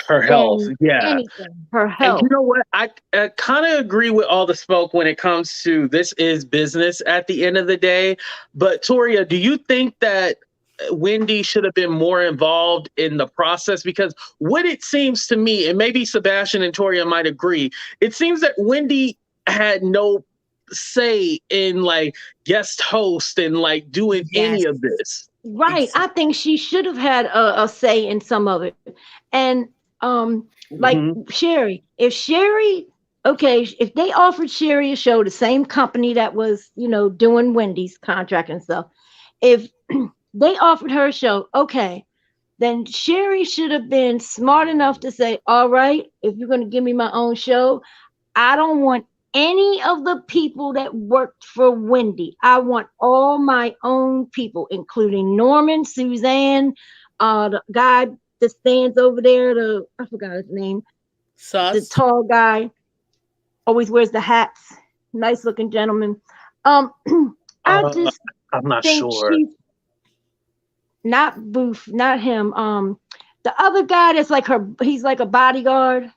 Her health, yeah. Anything, her And health. you know what? I kind of agree with all the smoke when it comes to this is business at the end of the day. But Toria, do you think that Wendy should have been more involved in the process? Because what it seems to me, and maybe Sebastian and Toria might agree, it seems that Wendy had no say in like guest host and like doing any of this. Right. I think she should have had a say in some of it. And like Sherri, if they offered Sherri a show, the same company that was, doing Wendy's contract and stuff, if they offered her a show, okay, then Sherri should have been smart enough to say, all right, if you're going to give me my own show, I don't want any of the people that worked for Wendy. I want all my own people, including Norman, Suzanne, the guy that stands over there, I forgot his name. The tall guy, always wears the hats, nice looking gentleman. I'm not sure. Not Booth, not him. The other guy that's like he's like a bodyguard.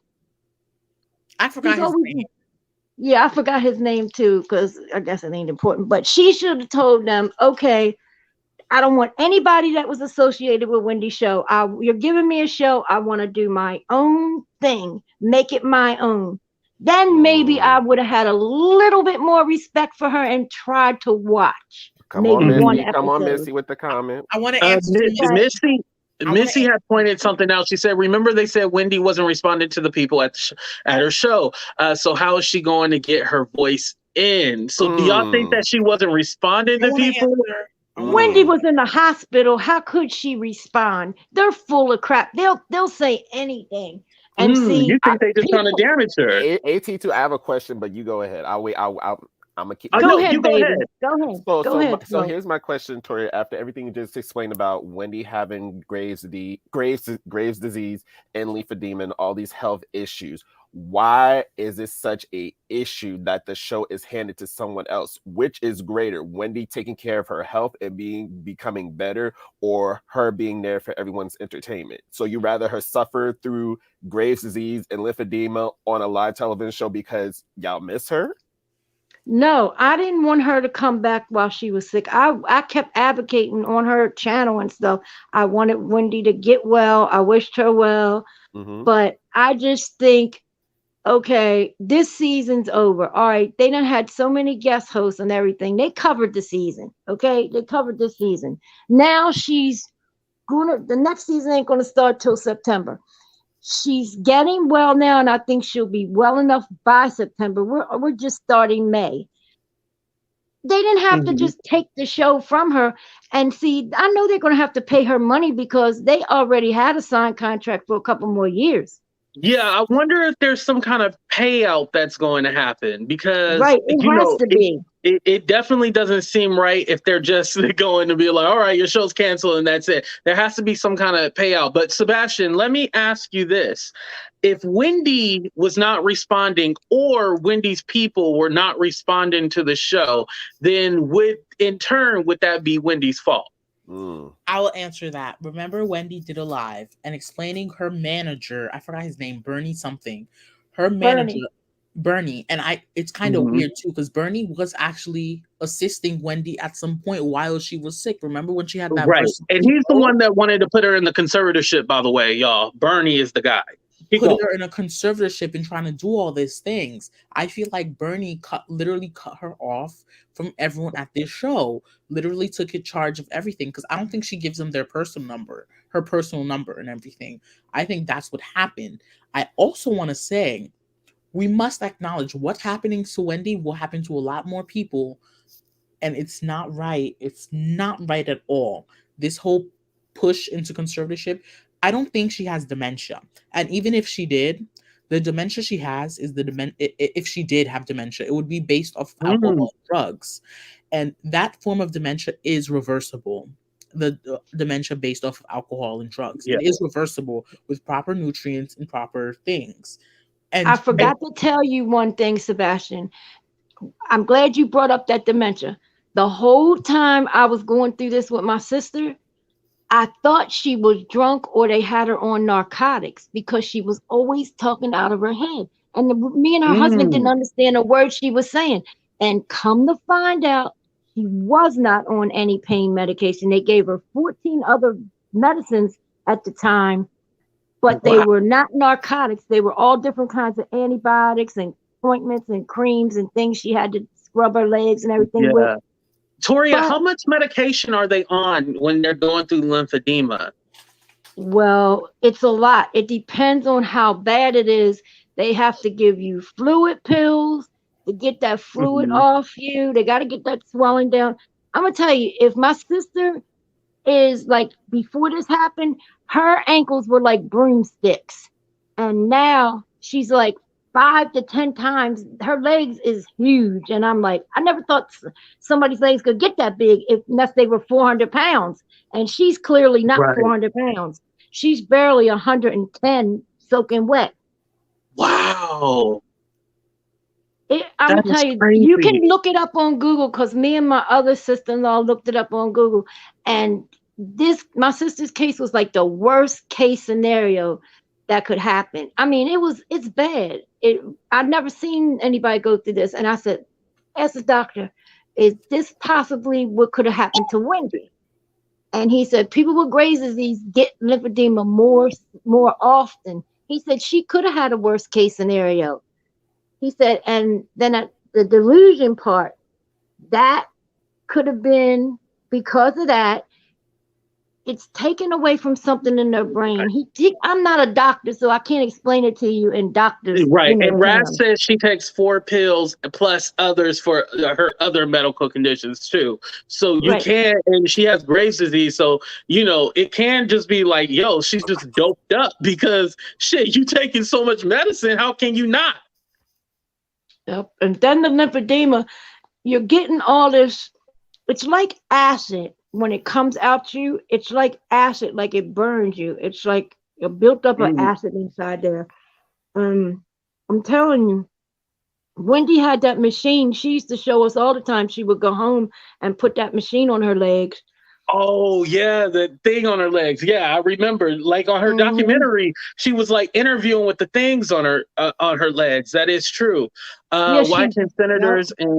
I forgot his name. Yeah, I forgot his name too, because I guess it ain't important. But she should have told them, okay, I don't want anybody that was associated with Wendy's show. You're giving me a show. I want to do my own thing, make it my own. Then maybe I would have had a little bit more respect for her and tried to watch. Come on, Missy, with the comment. I want to answer Missy had pointed something out. She said, remember they said Wendy wasn't responding to the people at her show. So how is she going to get her voice in? So do y'all think that she wasn't responding to people? Wendy was in the hospital. How could she respond? They're full of crap. They'll say anything. And see, you think they just trying to damage her? AT2, I have a question, but you go ahead. I'll wait. I'm gonna keep. Go ahead, baby. Go ahead. So here's my question, Tori. After everything you just explained about Wendy having Graves' disease and lymphedema and all these health issues, why is this such a issue that the show is handed to someone else? Which is greater, Wendy taking care of her health and becoming better, or her being there for everyone's entertainment? So you rather her suffer through Graves' disease and lymphedema on a live television show because y'all miss her? No, I didn't want her to come back while she was sick. I kept advocating on her channel and stuff. I wanted Wendy to get well. I wished her well. But I just think, okay, this season's over. All right, they done had so many guest hosts and everything. They covered the season. Okay, they covered the season. Now the next season ain't gonna start till September. She's getting well now, and I think she'll be well enough by September. We're just starting May. They didn't have to just take the show from her. And see, I know they're going to have to pay her money because they already had a signed contract for a couple more years. Yeah, I wonder if there's some kind of payout that's going to happen because it has to be. It definitely doesn't seem right if they're just going to be like, all right, your show's canceled and that's it. There has to be some kind of payout. But Sebastian, let me ask you this. If Wendy was not responding or Wendy's people were not responding to the show, then would that be Wendy's fault? I will answer that. Remember, Wendy did a live and explaining her manager, I forgot his name, Bernie something. Her manager, Bernie, and it's kind of weird too because Bernie was actually assisting Wendy at some point while she was sick. Remember when she had that? Right, and he's the one that wanted to put her in the conservatorship. By the way, y'all, Bernie is the guy. Put her in a conservatorship and trying to do all these things. I feel like Bernie literally cut her off from everyone at this show. Literally took charge of everything because I don't think she gives them her personal number and everything. I think that's what happened. I also want to say we must acknowledge what's happening to Wendy will happen to a lot more people, and it's not right. It's not right at all. This whole push into conservatorship. I don't think she has dementia. And even if she did, the dementia she has is if she did have dementia, it would be based off alcohol and drugs. And that form of dementia is reversible. the dementia based off of alcohol and drugs. Yeah. It is reversible with proper nutrients and proper things. And I forgot to tell you one thing, Sebastian. I'm glad you brought up that dementia. The whole time I was going through this with my sister, I thought she was drunk or they had her on narcotics because she was always talking out of her head. And me and her husband didn't understand a word she was saying. And come to find out, she was not on any pain medication. They gave her 14 other medicines at the time, but they were not narcotics. They were all different kinds of antibiotics and ointments and creams and things she had to scrub her legs and everything with. Toria, how much medication are they on when they're going through lymphedema? Well, it's a lot. It depends on how bad it is. They have to give you fluid pills to get that fluid off you. They got to get that swelling down. I'm going to tell you, if my sister is like, before this happened, her ankles were like broomsticks. And now she's like 5 to 10 times. Her legs is huge. And I'm like, I never thought somebody's legs could get that big unless they were 400 pounds. And she's clearly not 400 pounds. She's barely 110 soaking wet. Wow. I'm going to tell you, crazy. You can look it up on Google because me and my other sister-in-law looked it up on Google. And my sister's case was like the worst case scenario that could happen. I mean, it's bad. I've never seen anybody go through this. And I said, as a doctor, is this possibly what could have happened to Wendy? And he said, people with Graves' disease get lymphedema more often. He said she could have had a worst case scenario. He said, and then the delusion part, that could have been because of that. It's taken away from something in their brain. I'm not a doctor, so I can't explain it to you in doctors. Right. And Raz says she takes 4 pills plus others for her other medical conditions too. So you can't, and she has Graves' disease. So, it can just be like, yo, she's just doped up because shit, you taking so much medicine. How can you not? Yep. And then the lymphedema, you're getting all this. It's like acid. When it comes out you, it's like acid, like it burns you. It's like a built up of acid inside there. I'm telling you, Wendy had that machine. She used to show us all the time. She would go home and put that machine on her legs. Oh yeah, the thing on her legs. Yeah, I remember. Like on her documentary, she was like interviewing with the things on her legs. That is true. Why can senators and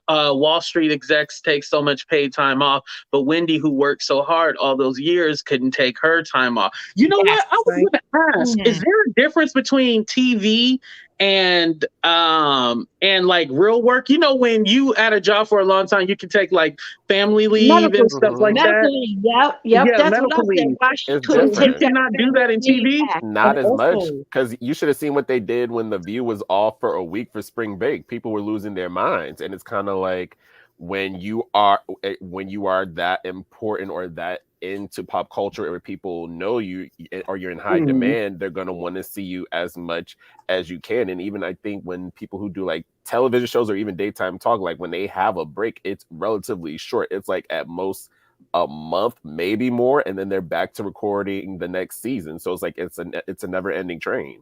Wall Street execs take so much paid time off, but Wendy, who worked so hard all those years, couldn't take her time off? You know what? I was going to ask: is there a difference between TV and like real work? When you at a job for a long time, you can take like family leave and stuff like that. Yep. Yeah, that's medical what I said. You cannot do that in TV. Not as much, because you should have seen what they did when The View was off for a week for spring break. People were losing their minds, and it's kind of like when you are that important or that into pop culture, or people know you, or you're in high demand, they're going to want to see you as much as you can. And even I think when people who do like television shows or even daytime talk, like when they have a break, it's relatively short. It's like at most a month, maybe more, and then they're back to recording the next season. So it's like it's a never ending train.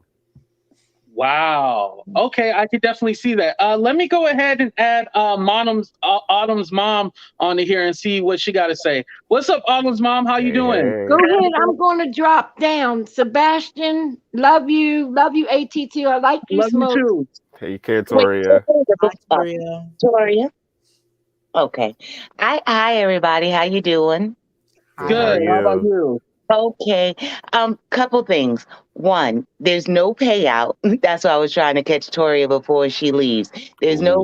Wow. Okay, I could definitely see that. Let me go ahead and add Autumn's mom on here and see what she got to say. What's up, Autumn's mom? How you doing? Go ahead. I'm going to drop down. Sebastian, love you. Love you, ATT. I like you, Smoke. You too. Take care, Toria. Toria. Okay. Hi, everybody. How you doing? Good. How about you? Okay. Couple things. One, there's no payout. That's why I was trying to catch Toria before she leaves. There's not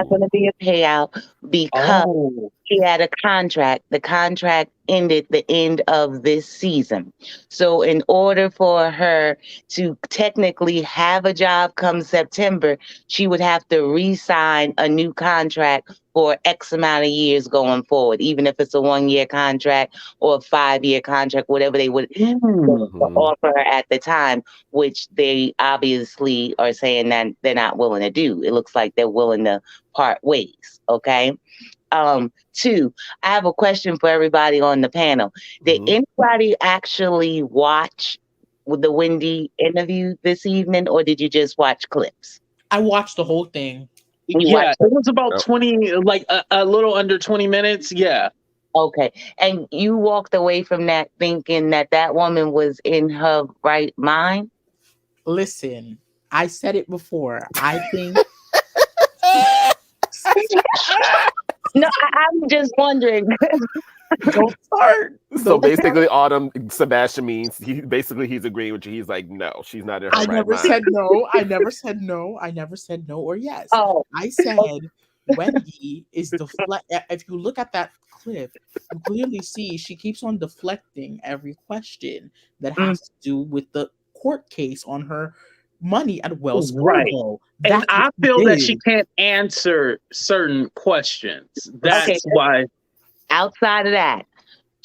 going to be a payout because she had a contract. The contract ended the end of this season. So in order for her to technically have a job come September, she would have to re-sign a new contract for X amount of years going forward, even if it's a 1-year contract or a 5-year contract, whatever they would offer her at the time. time, which they obviously are saying that they're not willing to do. It looks like they're willing to part ways. Okay. Two, I have a question for everybody on the panel. Did anybody actually watch the Wendy interview this evening, or did you just watch clips? I watched the whole thing. Yeah, it was about 20, like a little under 20 minutes. Yeah. Okay. And you walked away from that thinking that that woman was in her right mind? Listen, I said it before. I think. No, I'm just wondering. Don't start. So basically, Autumn, Sebastian means he's agreeing with you. He's like, no, she's not in her I right never mind. said no. I never said no. I never said no or yes. Oh. I said Wendy is if you look at that clip, you clearly see she keeps on deflecting every question that has to do with the court case on her money at Wells Fargo. And I feel that she can't answer certain questions. That's why. Outside of that,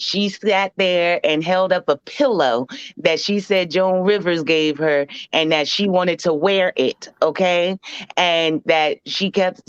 she sat there and held up a pillow that she said Joan Rivers gave her and that she wanted to wear it, okay? And that she kept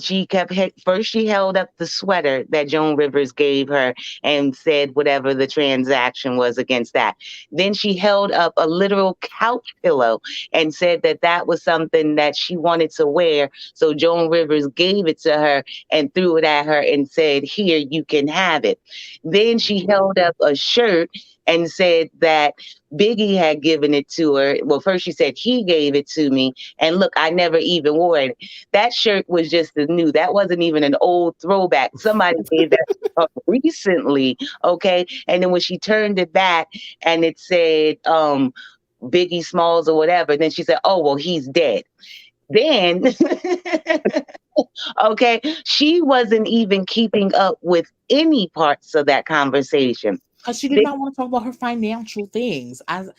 first she held up the sweater that Joan Rivers gave her and said whatever the transaction was against that. Then she held up a literal couch pillow and said that that was something that she wanted to wear. So Joan Rivers gave it to her and threw it at her and said, here, you can have it. Then she held up a shirt and said that Biggie had given it to her. Well, first she said he gave it to me, and look, I never even wore it. That shirt was just as new. That wasn't even an old throwback. Somebody gave that recently, okay? And then when she turned it back and it said Biggie Smalls or whatever, then she said, oh, well, he's dead. Then, okay, she wasn't even keeping up with any parts of that conversation. Because she did not want to talk about her financial things as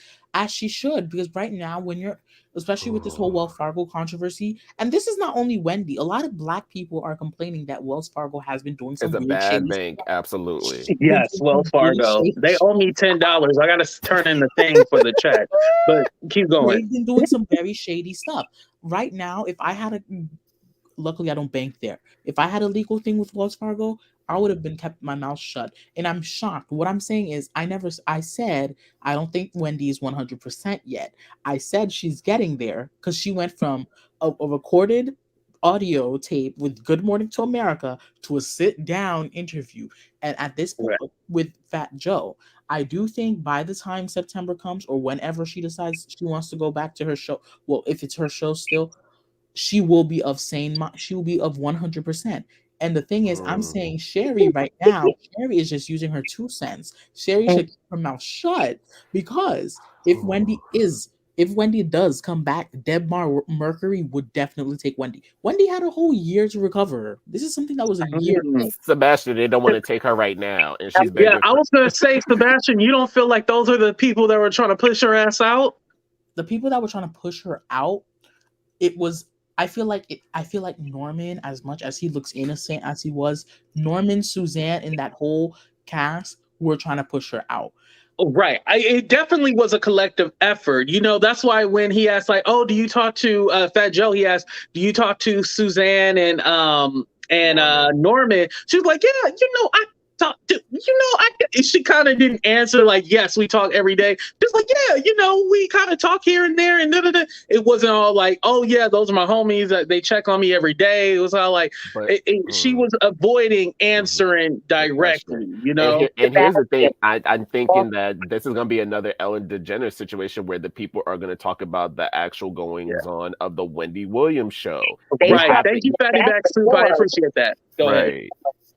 she should. Because right now, when you're, especially with this whole Wells Fargo controversy, and this is not only Wendy, a lot of Black people are complaining that Wells Fargo has been doing some it's a bad bank, absolutely. Yes, Wells Fargo. They owe me $10. I got to turn in the thing for the check. But keep going. They've been doing some very shady stuff. Right now, if I had luckily I don't bank there. If I had a legal thing with Wells Fargo, I would have been kept my mouth shut. And I'm shocked. What I'm saying is I said, I don't think Wendy is 100% yet. I said she's getting there because she went from a recorded audio tape with Good Morning to America to a sit-down interview. And at this point, with Fat Joe, I do think by the time September comes or whenever she decides she wants to go back to her show, well, if it's her show still, she will be of sane mind. She will be of 100%. And the thing is, I'm saying Sherri right now, Sherri is just using her 2 cents. Sherri should keep her mouth shut because if Wendy does come back, Debmar Mercury would definitely take Wendy. Wendy had a whole year to recover. This is something that was a year. Sebastian, they don't want to take her right now. And she's I was going to say, Sebastian, you don't feel like those are the people that were trying to push her ass out? The people that were trying to push her out, it was... I feel like Norman, as much as he looks innocent as he was, Norman, Suzanne, and that whole cast were trying to push her out. Oh, right. It definitely was a collective effort. You know, that's why when he asked, like, oh, do you talk to Fat Joe? He asked, do you talk to Suzanne and Norman? She was like, yeah, I talk to, she kind of didn't answer like, yes, we talk every day. Just like, yeah, we kind of talk here and there. And it wasn't all like, oh, yeah, those are my homies. That they check on me every day. It was all like, she was avoiding answering directly, And here's the thing. I'm thinking that this is going to be another Ellen DeGeneres situation where the people are going to talk about the actual goings on of the Wendy Williams show. Right. Thank you, Fatty Back Soup. I appreciate that. Go ahead.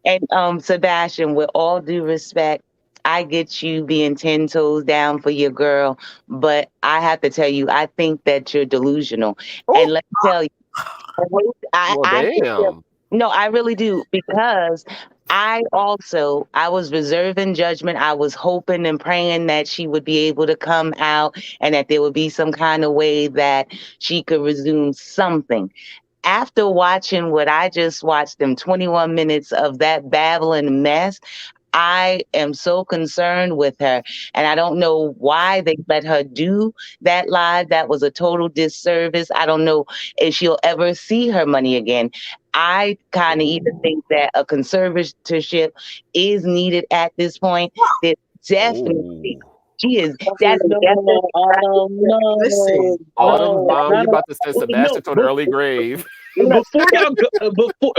And Sebastian, with all due respect, I get you being 10 toes down for your girl, but I have to tell you, I think that you're delusional. And let me tell you, no, I really do, because I was reserving judgment. I was hoping and praying that she would be able to come out and that there would be some kind of way that she could resume something. After watching what I just watched, them 21 minutes of that babbling mess, I am so concerned with her, and I don't know why they let her do that live. That was a total disservice. I don't know if she'll ever see her money again. I kind of even think that a conservatorship is needed at this point. There's definitely, she is, that's definitely. Listen, Autumn, mom, you about to send Sebastian to an early grave.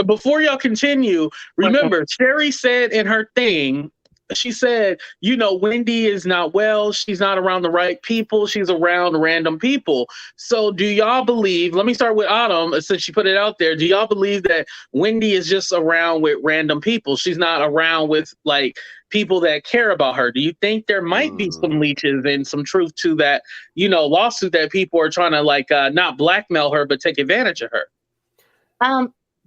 Before y'all continue, remember, Sherri said in her thing, she said, you know, Wendy is not well. She's not around the right people. She's around random people. So do y'all believe, let me start with Autumn, since she put it out there. Do y'all believe that Wendy is just around with random people? She's not around with like people that care about her. Do you think there might be some leeches and some truth to that, you know, lawsuit that people are trying to like not blackmail her, but take advantage of her?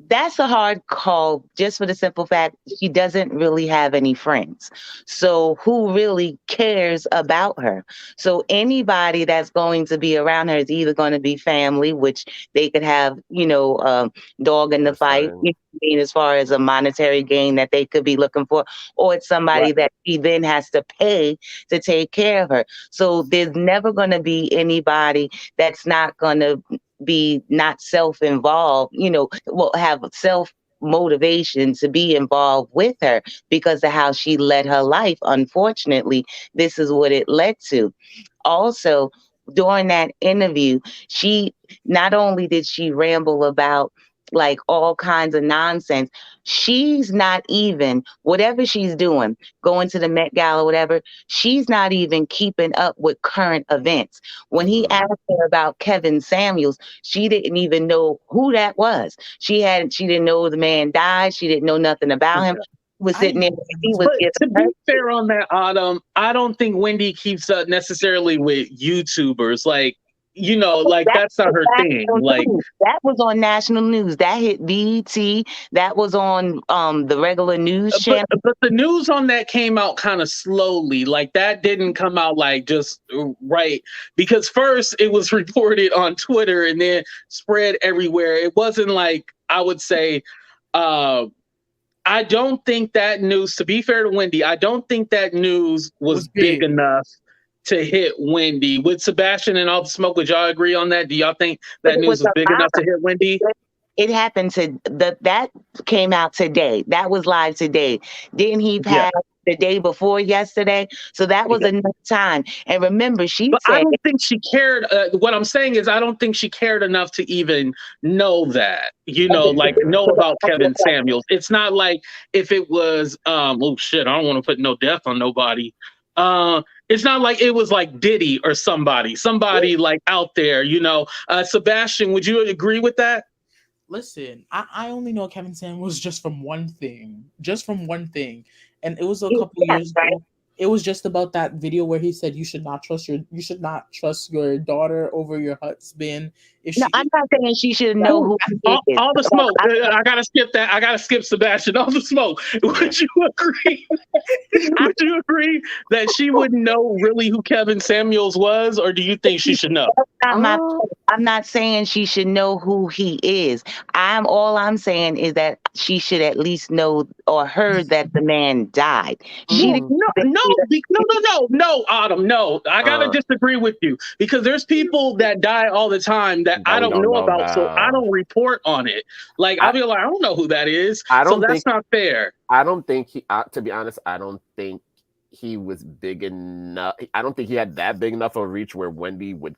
That's a hard call, just for the simple fact she doesn't really have any friends. So who really cares about her? So anybody that's going to be around her is either going to be family, which they could have, you know, dog in the fight, you know what I mean, as far as a monetary gain that they could be looking for, or it's somebody that she then has to pay to take care of her. So there's never going to be anybody that's not going to be not self-involved, you know, will have self-motivation to be involved with her because of how she led her life. Unfortunately, this is what it led to. Also, during that interview, she not only did she ramble about like all kinds of nonsense, she's not even, whatever she's doing, going to the Met Gala, whatever, she's not even keeping up with current events. When he asked her about Kevin Samuels, she didn't even know who that was. She didn't know the man died. She didn't know nothing about him. Was sitting there. But to be fair on that, Autumn, I don't think Wendy keeps up necessarily with YouTubers. Like, you know, like that's not her thing. Like that was on national news. That hit BET. That was on the regular news channel. But the news on that came out kind of slowly. Like that didn't come out like just right, because first it was reported on Twitter and then spread everywhere. It wasn't like, I would say, I don't think that news, to be fair to Wendy, I don't think that news was big enough to hit Wendy. With Sebastian and All the Smoke, would y'all agree on that? Do y'all think that news was big enough to hit Wendy? It happened that came out today. That was live today. Didn't he have the day before yesterday? So that was enough time. And remember, she said, I don't think she cared. What I'm saying is, I don't think she cared enough to even know that, you know, like know about Kevin Samuels. It's not like if it was, oh shit, I don't want to put no death on nobody. It's not like it was like Diddy or somebody like out there, you know. Sebastian, would you agree with that? Listen, I only know Kevin Samuels just from one thing. And it was a couple years ago. It was just about that video where he said you should not trust your daughter over your husband. I'm not saying she should know who all the Smoke. I gotta skip that. I gotta skip Sebastian. All the Smoke. Would you agree? Would you agree that she wouldn't know really who Kevin Samuels was, or do you think she should know? I'm not saying she should know who he is. All I'm saying is that she should at least know or heard that the man died. No, Autumn, no. I gotta disagree with you, because there's people that die all the time that I don't know about, so I don't report on it. Like I'll be like, I don't know who that is. So that's not fair. I don't think he, to be honest, I don't think he was big enough. I don't think he had that big enough of a reach where Wendy would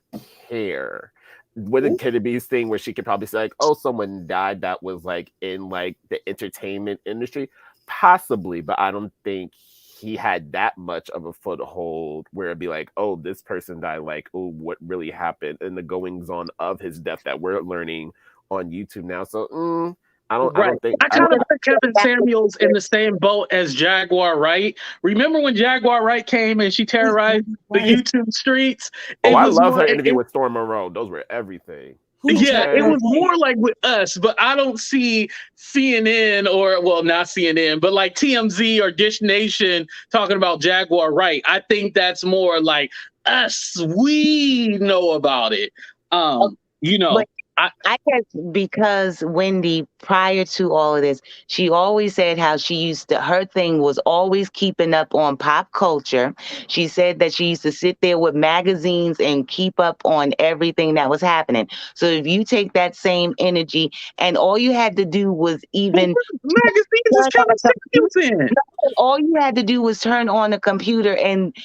care. Could it be this thing where she could probably say like, oh, someone died that was like in like the entertainment industry? Possibly, but I don't think he had that much of a foothold where it'd be like, oh, this person died, like, oh, what really happened, and the goings on of his death that we're learning on YouTube now. So I don't think. I kind of put Kevin Samuels in the same boat as Jaguar Wright. Remember when Jaguar Wright came and she terrorized the YouTube streets? I love her interview with Storm Monroe. Those were everything. It was more like with us, but I don't see CNN not CNN, but like TMZ or Dish Nation talking about Jaguar Wright. I think that's more like us. We know about it. You know, I guess because Wendy, prior to all of this, she always said how her thing was always keeping up on pop culture. She said that she used to sit there with magazines and keep up on everything that was happening. So if you take that same energy and all you had to do was even magazines is Kevin Samuels in. all you had to do was turn on the computer and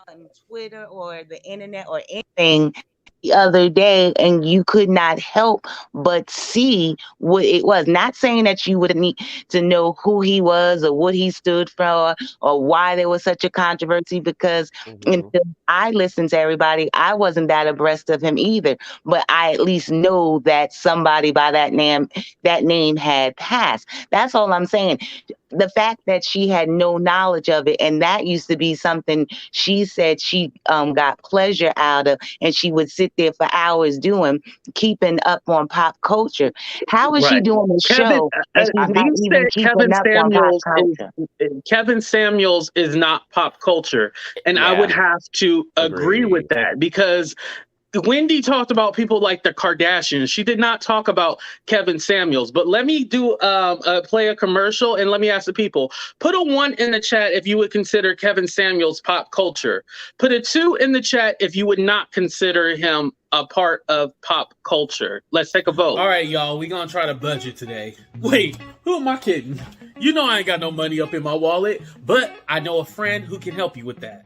on Twitter or the internet or anything the other day, and you could not help but see what it was. Not saying that you would need to know who he was or what he stood for or why there was such a controversy, because until I listened to everybody, I wasn't that abreast of him either. But I at least know that somebody by that name had passed. That's all I'm saying. The fact that she had no knowledge of it, and that used to be something she said she got pleasure out of, and she would sit there for hours keeping up on pop culture. How is she doing the show and she's not even keeping up on pop culture? Kevin Samuels is not pop culture, and I would have to agree with that, because Wendy talked about people like the Kardashians. She did not talk about Kevin Samuels. But let me play a commercial, and let me ask the people. Put a 1 in the chat if you would consider Kevin Samuels pop culture. Put a 2 in the chat if you would not consider him a part of pop culture. Let's take a vote. All right, y'all. We're going to try to budget today. Wait, who am I kidding? You know I ain't got no money up in my wallet, but I know a friend who can help you with that.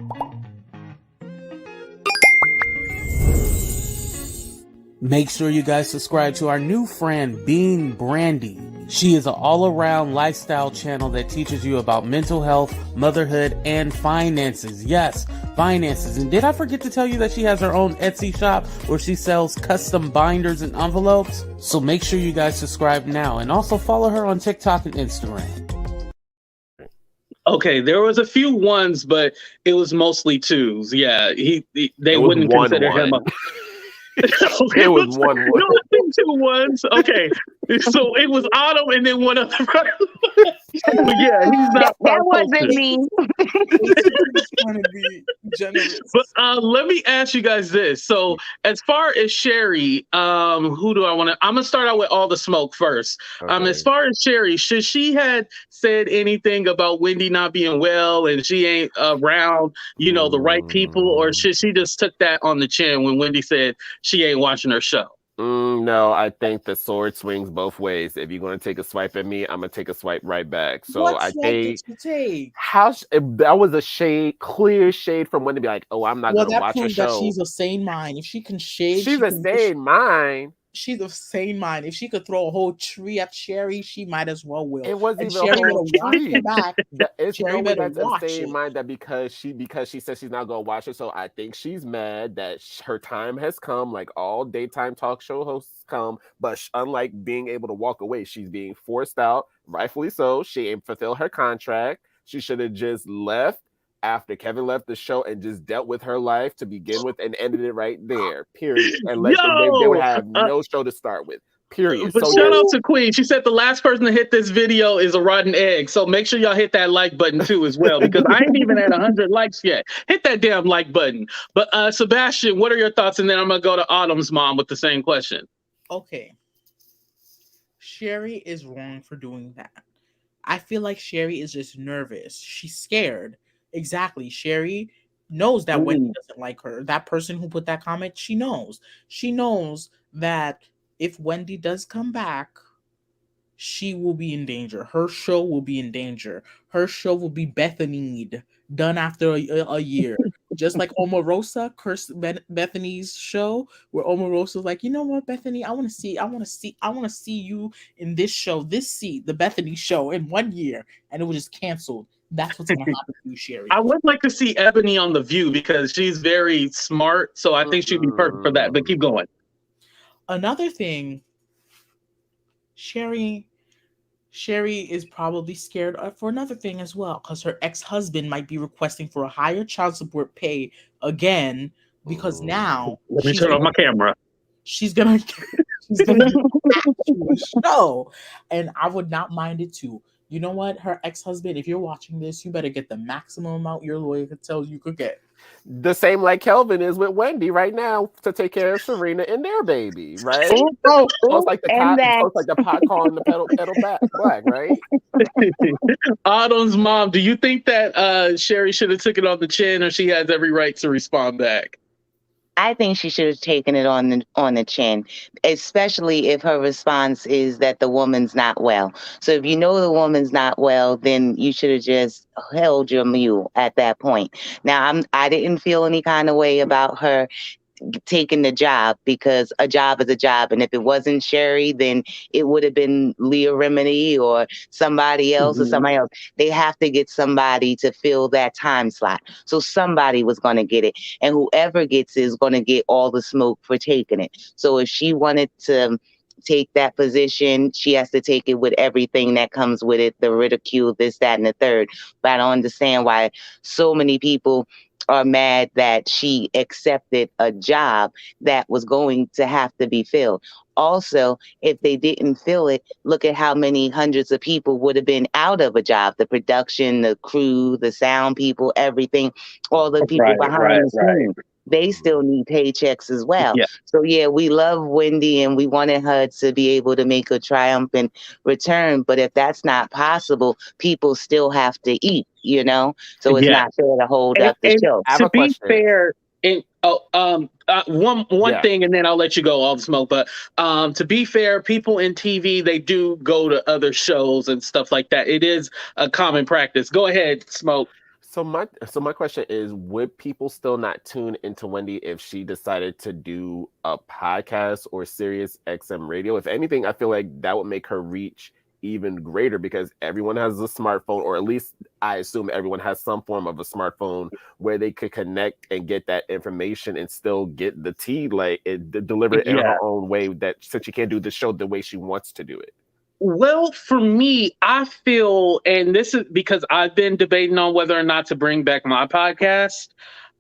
Make sure you guys subscribe to our new friend, Brandee. She is an all-around lifestyle channel that teaches you about mental health, motherhood, and finances. Yes, finances. And did I forget to tell you that she has her own Etsy shop where she sells custom binders and envelopes? So make sure you guys subscribe now, and also follow her on TikTok and Instagram. Okay, there was a few 1s, but it was mostly 2s. Yeah, they wouldn't consider him a... Okay, it was 1. No, 2 1s. Okay, so it was Autumn and then one other. Yeah, he's not. That wasn't me. Trying to be generous. But let me ask you guys this. So, as far as Sherri, who do I want to? I'm gonna start out with all the smoke first. Okay. As far as Sherri, should she had said anything about Wendy not being well and she ain't around, the right people, or should she just took that on the chin when Wendy said she ain't watching her show? No, I think the sword swings both ways. If you're going to take a swipe at me, I'm going to take a swipe right back. So what I swipe think did you take? that was a clear shade from Wendy to be like, oh, I'm not going to watch her show. That she's of sane mind. If she can shade, she's a sane mind. She's of sane mind. If she could throw a whole tree at Sherri, she might as well will. It wasn't even Sherri a whole tree. It's no way that's a sane mind that because she says she's not going to watch it. So I think she's mad that her time has come, like all daytime talk show hosts come. But unlike being able to walk away, she's being forced out, rightfully so. She ain't fulfilled her contract. She should have just left after Kevin left the show and just dealt with her life to begin with and ended it right there, period. And they would have no show to start with, period. But shout out to Queen. She said the last person to hit this video is a rotten egg. So make sure y'all hit that like button too as well, because I ain't even at 100 likes yet. Hit that damn like button. But Sebastian, what are your thoughts? And then I'm going to go to Autumn's mom with the same question. Okay. Sherri is wrong for doing that. I feel like Sherri is just nervous. She's scared. Exactly. Sherri knows that Wendy doesn't like her. That person who put that comment, she knows. She knows that if Wendy does come back, she will be in danger. Her show will be in danger. Her show will be Bethany'd, done after a year. Just like Omarosa cursed Bethany's show, where Omarosa's like, you know what, Bethany, I want to see you in this show, the Bethany show in 1 year, and it was just canceled. That's what's going to happen to you, Sherri. I would like to see Ebony on The View because she's very smart, so I think she'd be perfect for that. But keep going. Another thing, Sherri is probably scared for another thing as well, because her ex-husband might be requesting for a higher child support pay again, because now let me turn on my camera. She's gonna get back to a show, and I would not mind it too. you know what? Her ex-husband, if you're watching this, you better get the maximum amount your lawyer could tell you could get. The same like Kelvin is with Wendy right now to take care of Serena and their baby, right? Ooh, So it's ooh, like the and that. so it's like the pot calling the kettle black, right? Autumn's mom, do you think that Sherri should have took it on the chin, or she has every right to respond back? I think she should have taken it on the chin, especially if her response is that the woman's not well. So if you know the woman's not well, then you should have just held your mule at that point. Now, I didn't feel any kind of way about her taking the job, because a job is a job, and if it wasn't Sherri, then it would have been Leah Remini or somebody else. They have to get somebody to fill that time slot, so somebody was going to get it, and whoever gets it is going to get all the smoke for taking it. So if she wanted to take that position, she has to take it with everything that comes with it, the ridicule, this, that, and the third. But I don't understand why so many people are mad that she accepted a job that was going to have to be filled. Also, if they didn't fill it, look at how many hundreds of people would have been out of a job. The production, the crew, the sound people, everything, all the people behind the scenes. They still need paychecks as well. Yeah. So yeah, we love Wendy and we wanted her to be able to make a triumphant return. But if that's not possible, people still have to eat, you know? So it's not fair to hold up the show. To be fair, one thing, and then I'll let you go, all the smoke. But to be fair, people in TV, they do go to other shows and stuff like that. It is a common practice. Go ahead, Smoke. So my question is, would people still not tune into Wendy if she decided to do a podcast or Sirius XM radio? If anything, I feel like that would make her reach even greater, because everyone has a smartphone, or at least I assume everyone has some form of a smartphone where they could connect and get that information and still get the tea, like deliver it in her own way, that since she can't do the show the way she wants to do it. Well, for me, I feel, and this is because I've been debating on whether or not to bring back my podcast.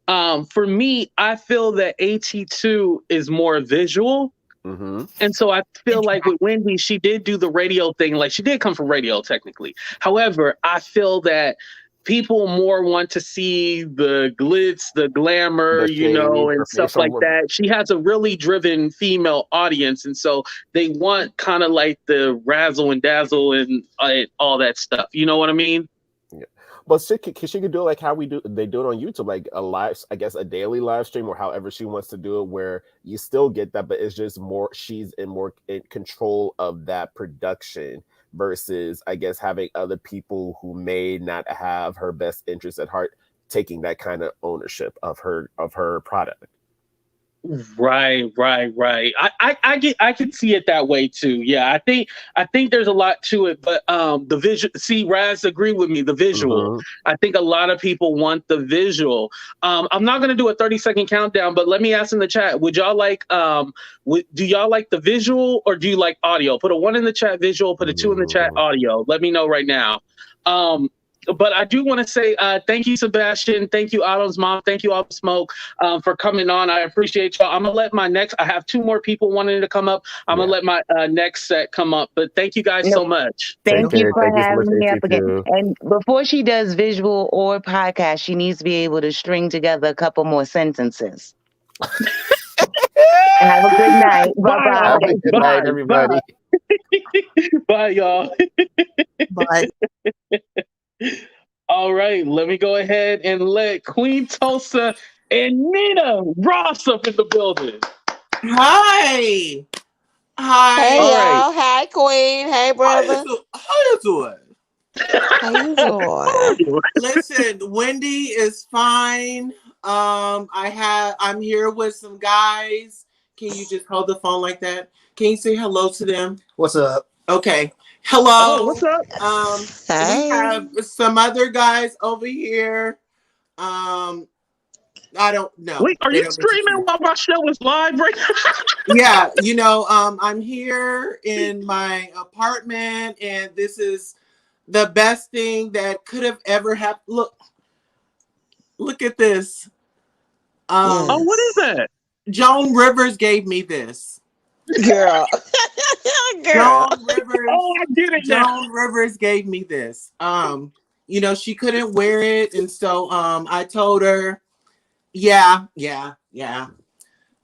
For me, I feel that AT2 is more visual. Mm-hmm. And so I feel like with Wendy, she did do the radio thing. Like, she did come from radio technically. However, I feel that people more want to see the glitz, the glamour, and stuff like that. She has a really driven female audience. And so they want kind of like the razzle and dazzle and all that stuff. You know what I mean? Yeah. But she could do it like how they do it on YouTube, like a live, I guess a daily live stream, or however she wants to do it, where you still get that, but it's just more, she's more in control of that production, versus, I guess, having other people who may not have her best interest at heart taking that kind of ownership of her product. Right. I can see it that way too. Yeah, I think there's a lot to it, but the visual. See, Raz, agree with me. The visual. Mm-hmm. I think a lot of people want the visual. I'm not gonna do a 30-second countdown, but let me ask in the chat. Would y'all like do y'all like the visual, or do you like audio? Put a 1 in the chat visual. Put a 2 in the chat audio. Let me know right now. But I do want to say thank you, Sebastian. Thank you, Autumn's mom. Thank you, All the Smoke, for coming on. I appreciate y'all. I'm going to let my next, I have 2 more people wanting to come up. I'm going to let my next set come up. But thank you guys so much. Thank you for having me up again. And before she does visual or podcast, she needs to be able to string together a couple more sentences. Have a good night. Bye-bye. Good night, everybody. Bye, y'all. Bye. All right, let me go ahead and let Queen Tulsa and Nina Ross up in the building. Hi. Hey, all y'all. Hi, Queen. Hey, brother. How you doing? How you doing? Listen, Wendy is fine. I'm here with some guys. Can you just hold the phone like that? Can you say hello to them? What's up? Okay. Hello. Oh, what's up? Hey. We have some other guys over here. I don't know. Wait, are you streaming while my show is live right now? Yeah, I'm here in my apartment, and this is the best thing that could have ever happened. Look at this. Oh, what is that? Joan Rivers gave me this. Girl. Girl. Joan Rivers. Oh, I get it now. Joan Rivers gave me this. You know, she couldn't wear it, and so I told her, yeah.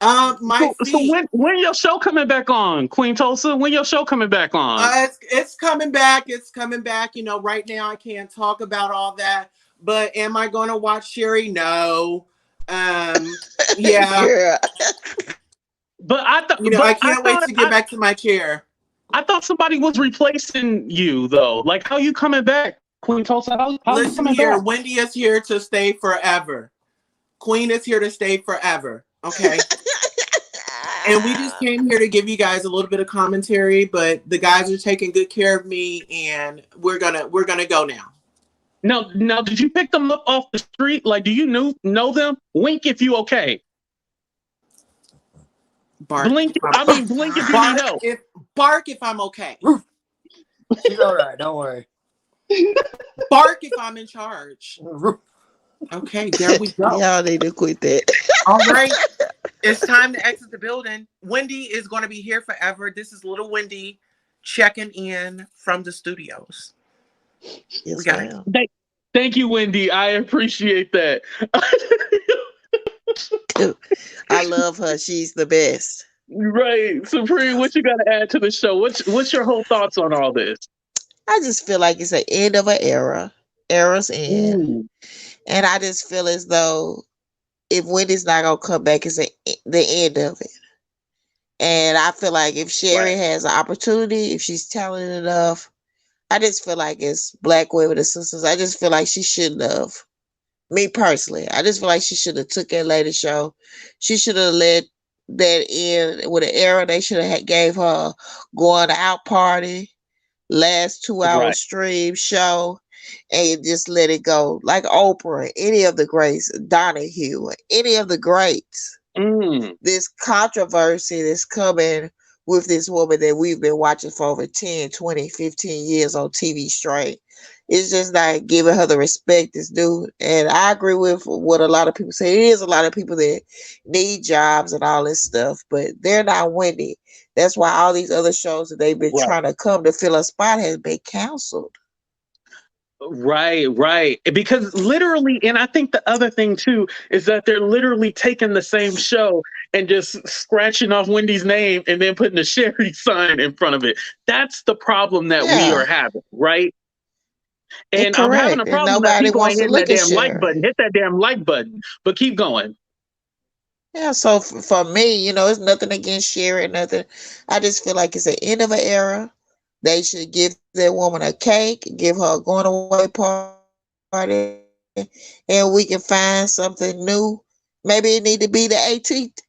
My So feet. when your show coming back on, Queen Tulsa? When your show coming back on? It's coming back. It's coming back. You know, right now I can't talk about all that. But am I going to watch Sherri? No. Yeah. Girl. But I thought, You know, I can't wait to get back to my chair. I thought somebody was replacing you though. Like, how you coming back, Queen Tulsa? How you Listen coming here, back? Wendy is here to stay forever. Queen is here to stay forever. Okay. And we just came here to give you guys a little bit of commentary, but the guys are taking good care of me, and we're gonna go now. Now, did you pick them up off the street? Like, do you know them? Wink if you okay. Bark. Blink. I mean, blink if you need help. Bark if I'm okay. She's all right. Don't worry. Bark if I'm in charge. Okay, there we go. Y'all need to quit that. All right. It's time to exit the building. Wendy is going to be here forever. This is little Wendy checking in from the studios. Yes, We got it. Thank you, Wendy. I appreciate that. I love her. She's the best. Right. Supreme, what you got to add to the show? What's your whole thoughts on all this? I just feel like it's the end of an era. Era's end. Ooh. And I just feel as though if Wendy's not going to come back, it's the end of it. And I feel like if Sherri has an opportunity, if she's talented enough, I just feel like it's Black women and sisters. I just feel like she shouldn't have. Me personally, I just feel like she should have took that later show. She should have let that in with an era. They should have gave her going out party, last 2-hour stream show, and just let it go. Like Oprah, any of the greats, Donahue, any of the greats. This controversy that's coming with this woman that we've been watching for over 10, 20, 15 years on TV straight. It's just not giving her the respect that's due. And I agree with what a lot of people say. It is a lot of people that need jobs and all this stuff, but they're not Wendy. That's why all these other shows that they've been trying to come to fill a spot has been canceled. Right. Because literally, and I think the other thing too is that they're literally taking the same show and just scratching off Wendy's name and then putting a Sherri sign in front of it. That's the problem that we are having, right? And I'm having a problem that people ain't hitting that damn like button. Hit that damn like button, but keep going. Yeah, so for me, it's nothing against Sherri or nothing. I just feel like it's the end of an era. They should give that woman a cake, give her a going away party, and we can find something new. Maybe it need to be the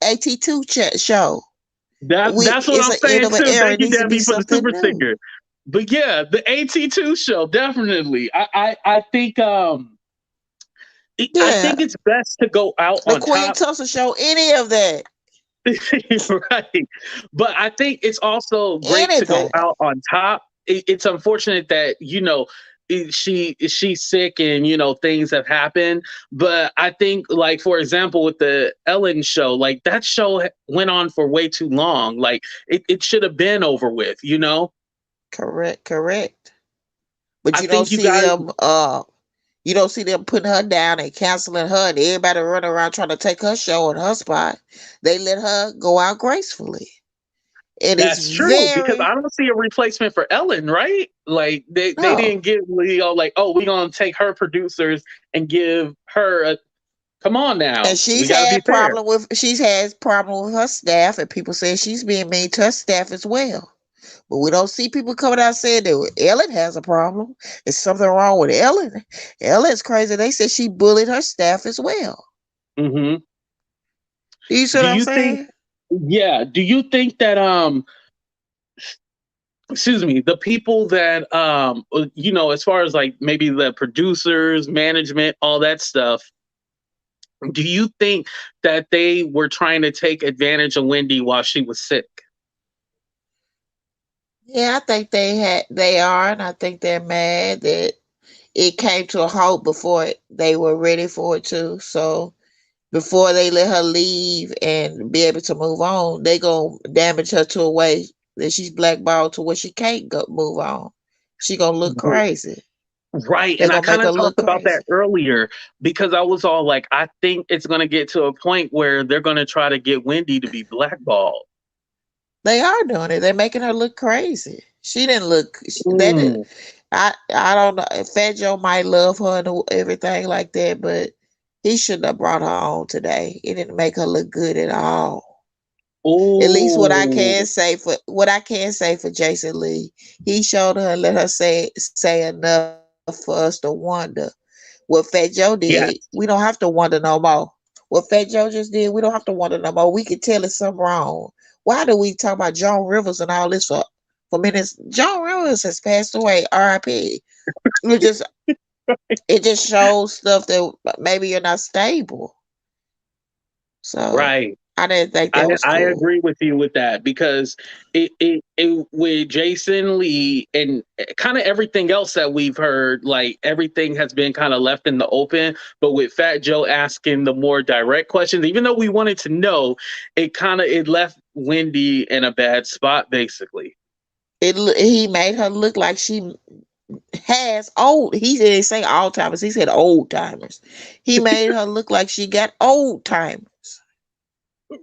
AT2 show. That's what I'm saying too. Thank you, Debbie, for the super sticker. But yeah, the AT2 show, definitely. I think I think it's best to go out on top. The Queen Tulsa show, any of that. Right. But I think it's also great to go out on top. It's unfortunate that, she's sick and, things have happened. But I think, like, for example, with the Ellen show, like, that show went on for way too long. Like, it should have been over with, Correct. But you don't see them you don't see them putting her down and canceling her and everybody running around trying to take her show and her spot. They let her go out gracefully. And that's true, because I don't see a replacement for Ellen, right? Like they didn't give Leo like, oh, we're gonna take her producers and give her a come on now. And she's had problem with her staff, and people say she's being mean to her staff as well. But we don't see people coming out saying that Ellen has a problem. There's something wrong with Ellen. Ellen's crazy. They said she bullied her staff as well. Mm-hmm. You see what I'm saying? Yeah. Do you think that the people that as far as like maybe the producers, management, all that stuff, do you think that they were trying to take advantage of Wendy while she was sick? Yeah, I think they are, and I think they're mad that it came to a halt before they were ready for it to. So before they let her leave and be able to move on, they gonna damage her to a way that she's blackballed to where she can't go move on. She gonna look crazy. Right. They're And I gonna make kind her of look talked about crazy. that earlier because I was all like, I think it's going to get to a point where they're going to try to get Wendy to be blackballed. They are doing it. They're making her look crazy. She didn't look. That Mm. I don't know. Fat Joe might love her and everything like that, but he shouldn't have brought her on today. It didn't make her look good at all. At least what I Oh, can say for Jason Lee, he showed her and let her say enough for us to wonder. What Fat Joe yeah. did, we don't have to wonder no more. What Fat Joe just did, we don't have to wonder no more. We can tell it's something wrong. Why do we talk about Joan Rivers and all this for minutes? Joan Rivers has passed away. R.I.P. It just shows stuff that maybe you're not stable. So Right. I didn't think that was I cool. agree with you with that because it with Jason Lee and kind of everything else that we've heard, like everything has been kind of left in the open. But with Fat Joe asking the more direct questions, even though we wanted to know, it left Wendy in a bad spot, basically. He made her look like she has old. He didn't say Alzheimer's. He said old timers. He made her look like she got old timers.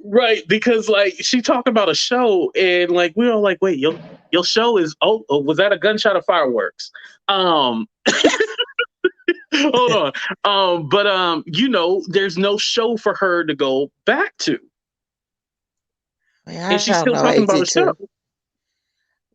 Right, because like she talked about a show and like we were like, wait, your show is was that a gunshot or fireworks? Hold on. But there's no show for her to go back to. Man, I And she's don't still know, talking about a show. 82.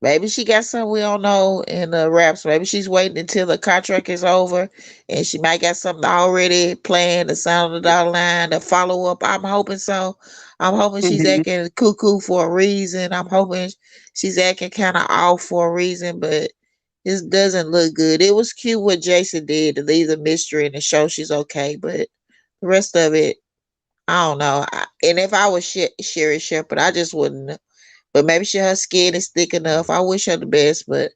Maybe she got something we don't know in the raps. Maybe she's waiting until the contract is over and she might got something already planned, the Sound of the Dollar Line, the follow up. I'm hoping so. I'm hoping she's Mhm. acting cuckoo for a reason. I'm hoping she's acting kind of off for a reason, but this doesn't look good. It was cute what Jason did to leave the mystery and to show she's okay, but the rest of it, I don't know. And if I was Sherri Shepherd, I just wouldn't. But maybe her skin is thick enough. I wish her the best, but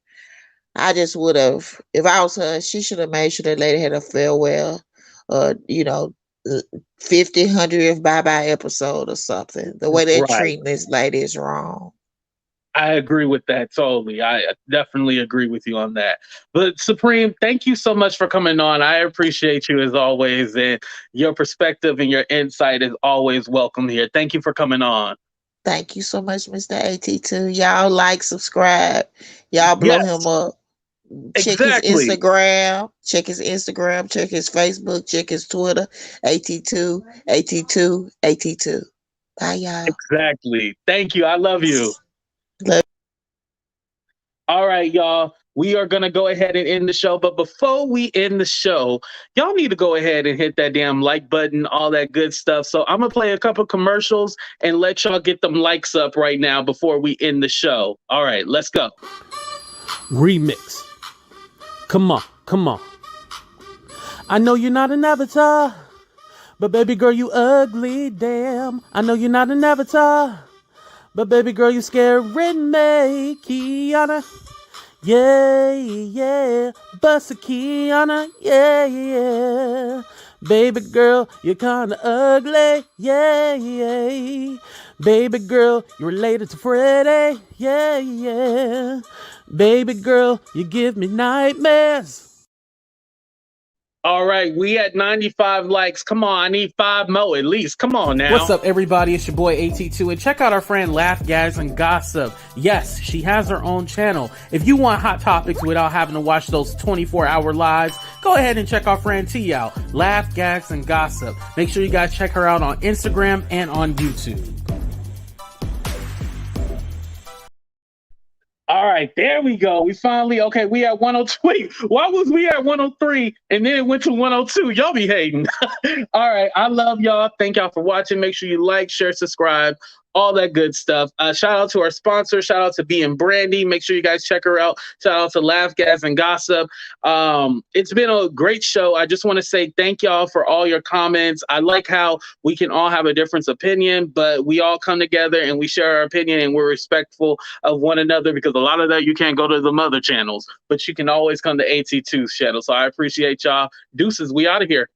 I just would have. If I was her, she should have made sure that lady had a farewell, 50, 100th bye-bye episode or something. The way they're Right. treating this lady is wrong. I agree with that totally. I definitely agree with you on that. But Supreme, thank you so much for coming on. I appreciate you as always, and your perspective and your insight is always welcome here. Thank you for coming on. Thank you so much, Mr. AT2. Y'all like, subscribe. Y'all blow him Yes, up. Check his exactly. Instagram. Check his Instagram. Check his Facebook. Check his Twitter. AT2, AT2, AT2. Bye, y'all. Exactly. Thank you. I love you. Love. All right, y'all. We are going to go ahead and end the show. But before we end the show, y'all need to go ahead and hit that damn like button, all that good stuff. So I'm going to play a couple commercials and let y'all get them likes up right now before we end the show. All right, let's go. Remix. Come on, come on. I know you're not an avatar, but baby girl, you ugly, damn. I know you're not an avatar, but baby girl, you scaring me, Kiana. Yeah, yeah, bust a Kiana, yeah, yeah. Baby girl, you're kinda ugly, yeah, yeah. Baby girl, you're related to Freddie, yeah, yeah. Baby girl, you give me nightmares. All right, we at 95 likes. Come on, I need 5 more at least. Come on now. What's up, everybody? It's your boy AT2, and check out our friend Laugh, Gags, and Gossip. Yes, she has her own channel. If you want hot topics without having to watch those 24-hour lives, go ahead and check our friend T out. Laugh, Gags, and Gossip. Make sure you guys check her out on Instagram and on YouTube. All right, there we go. We finally, okay, we at 102. Wait, why was we at 103 and then it went to 102? Y'all be hating. All right, I love y'all. Thank y'all for watching. Make sure you like, share, subscribe, all that good stuff. Shout out to our sponsor. Shout out to Brandee. Make sure you guys check her out. Shout out to Laugh, Gas, and Gossip. It's been a great show. I just want to say thank y'all for all your comments. I like how we can all have a different opinion, but we all come together and we share our opinion and we're respectful of one another, because a lot of that you can't go to the mother channels, but you can always come to AT2's channel. So I appreciate y'all. Deuces, we out of here.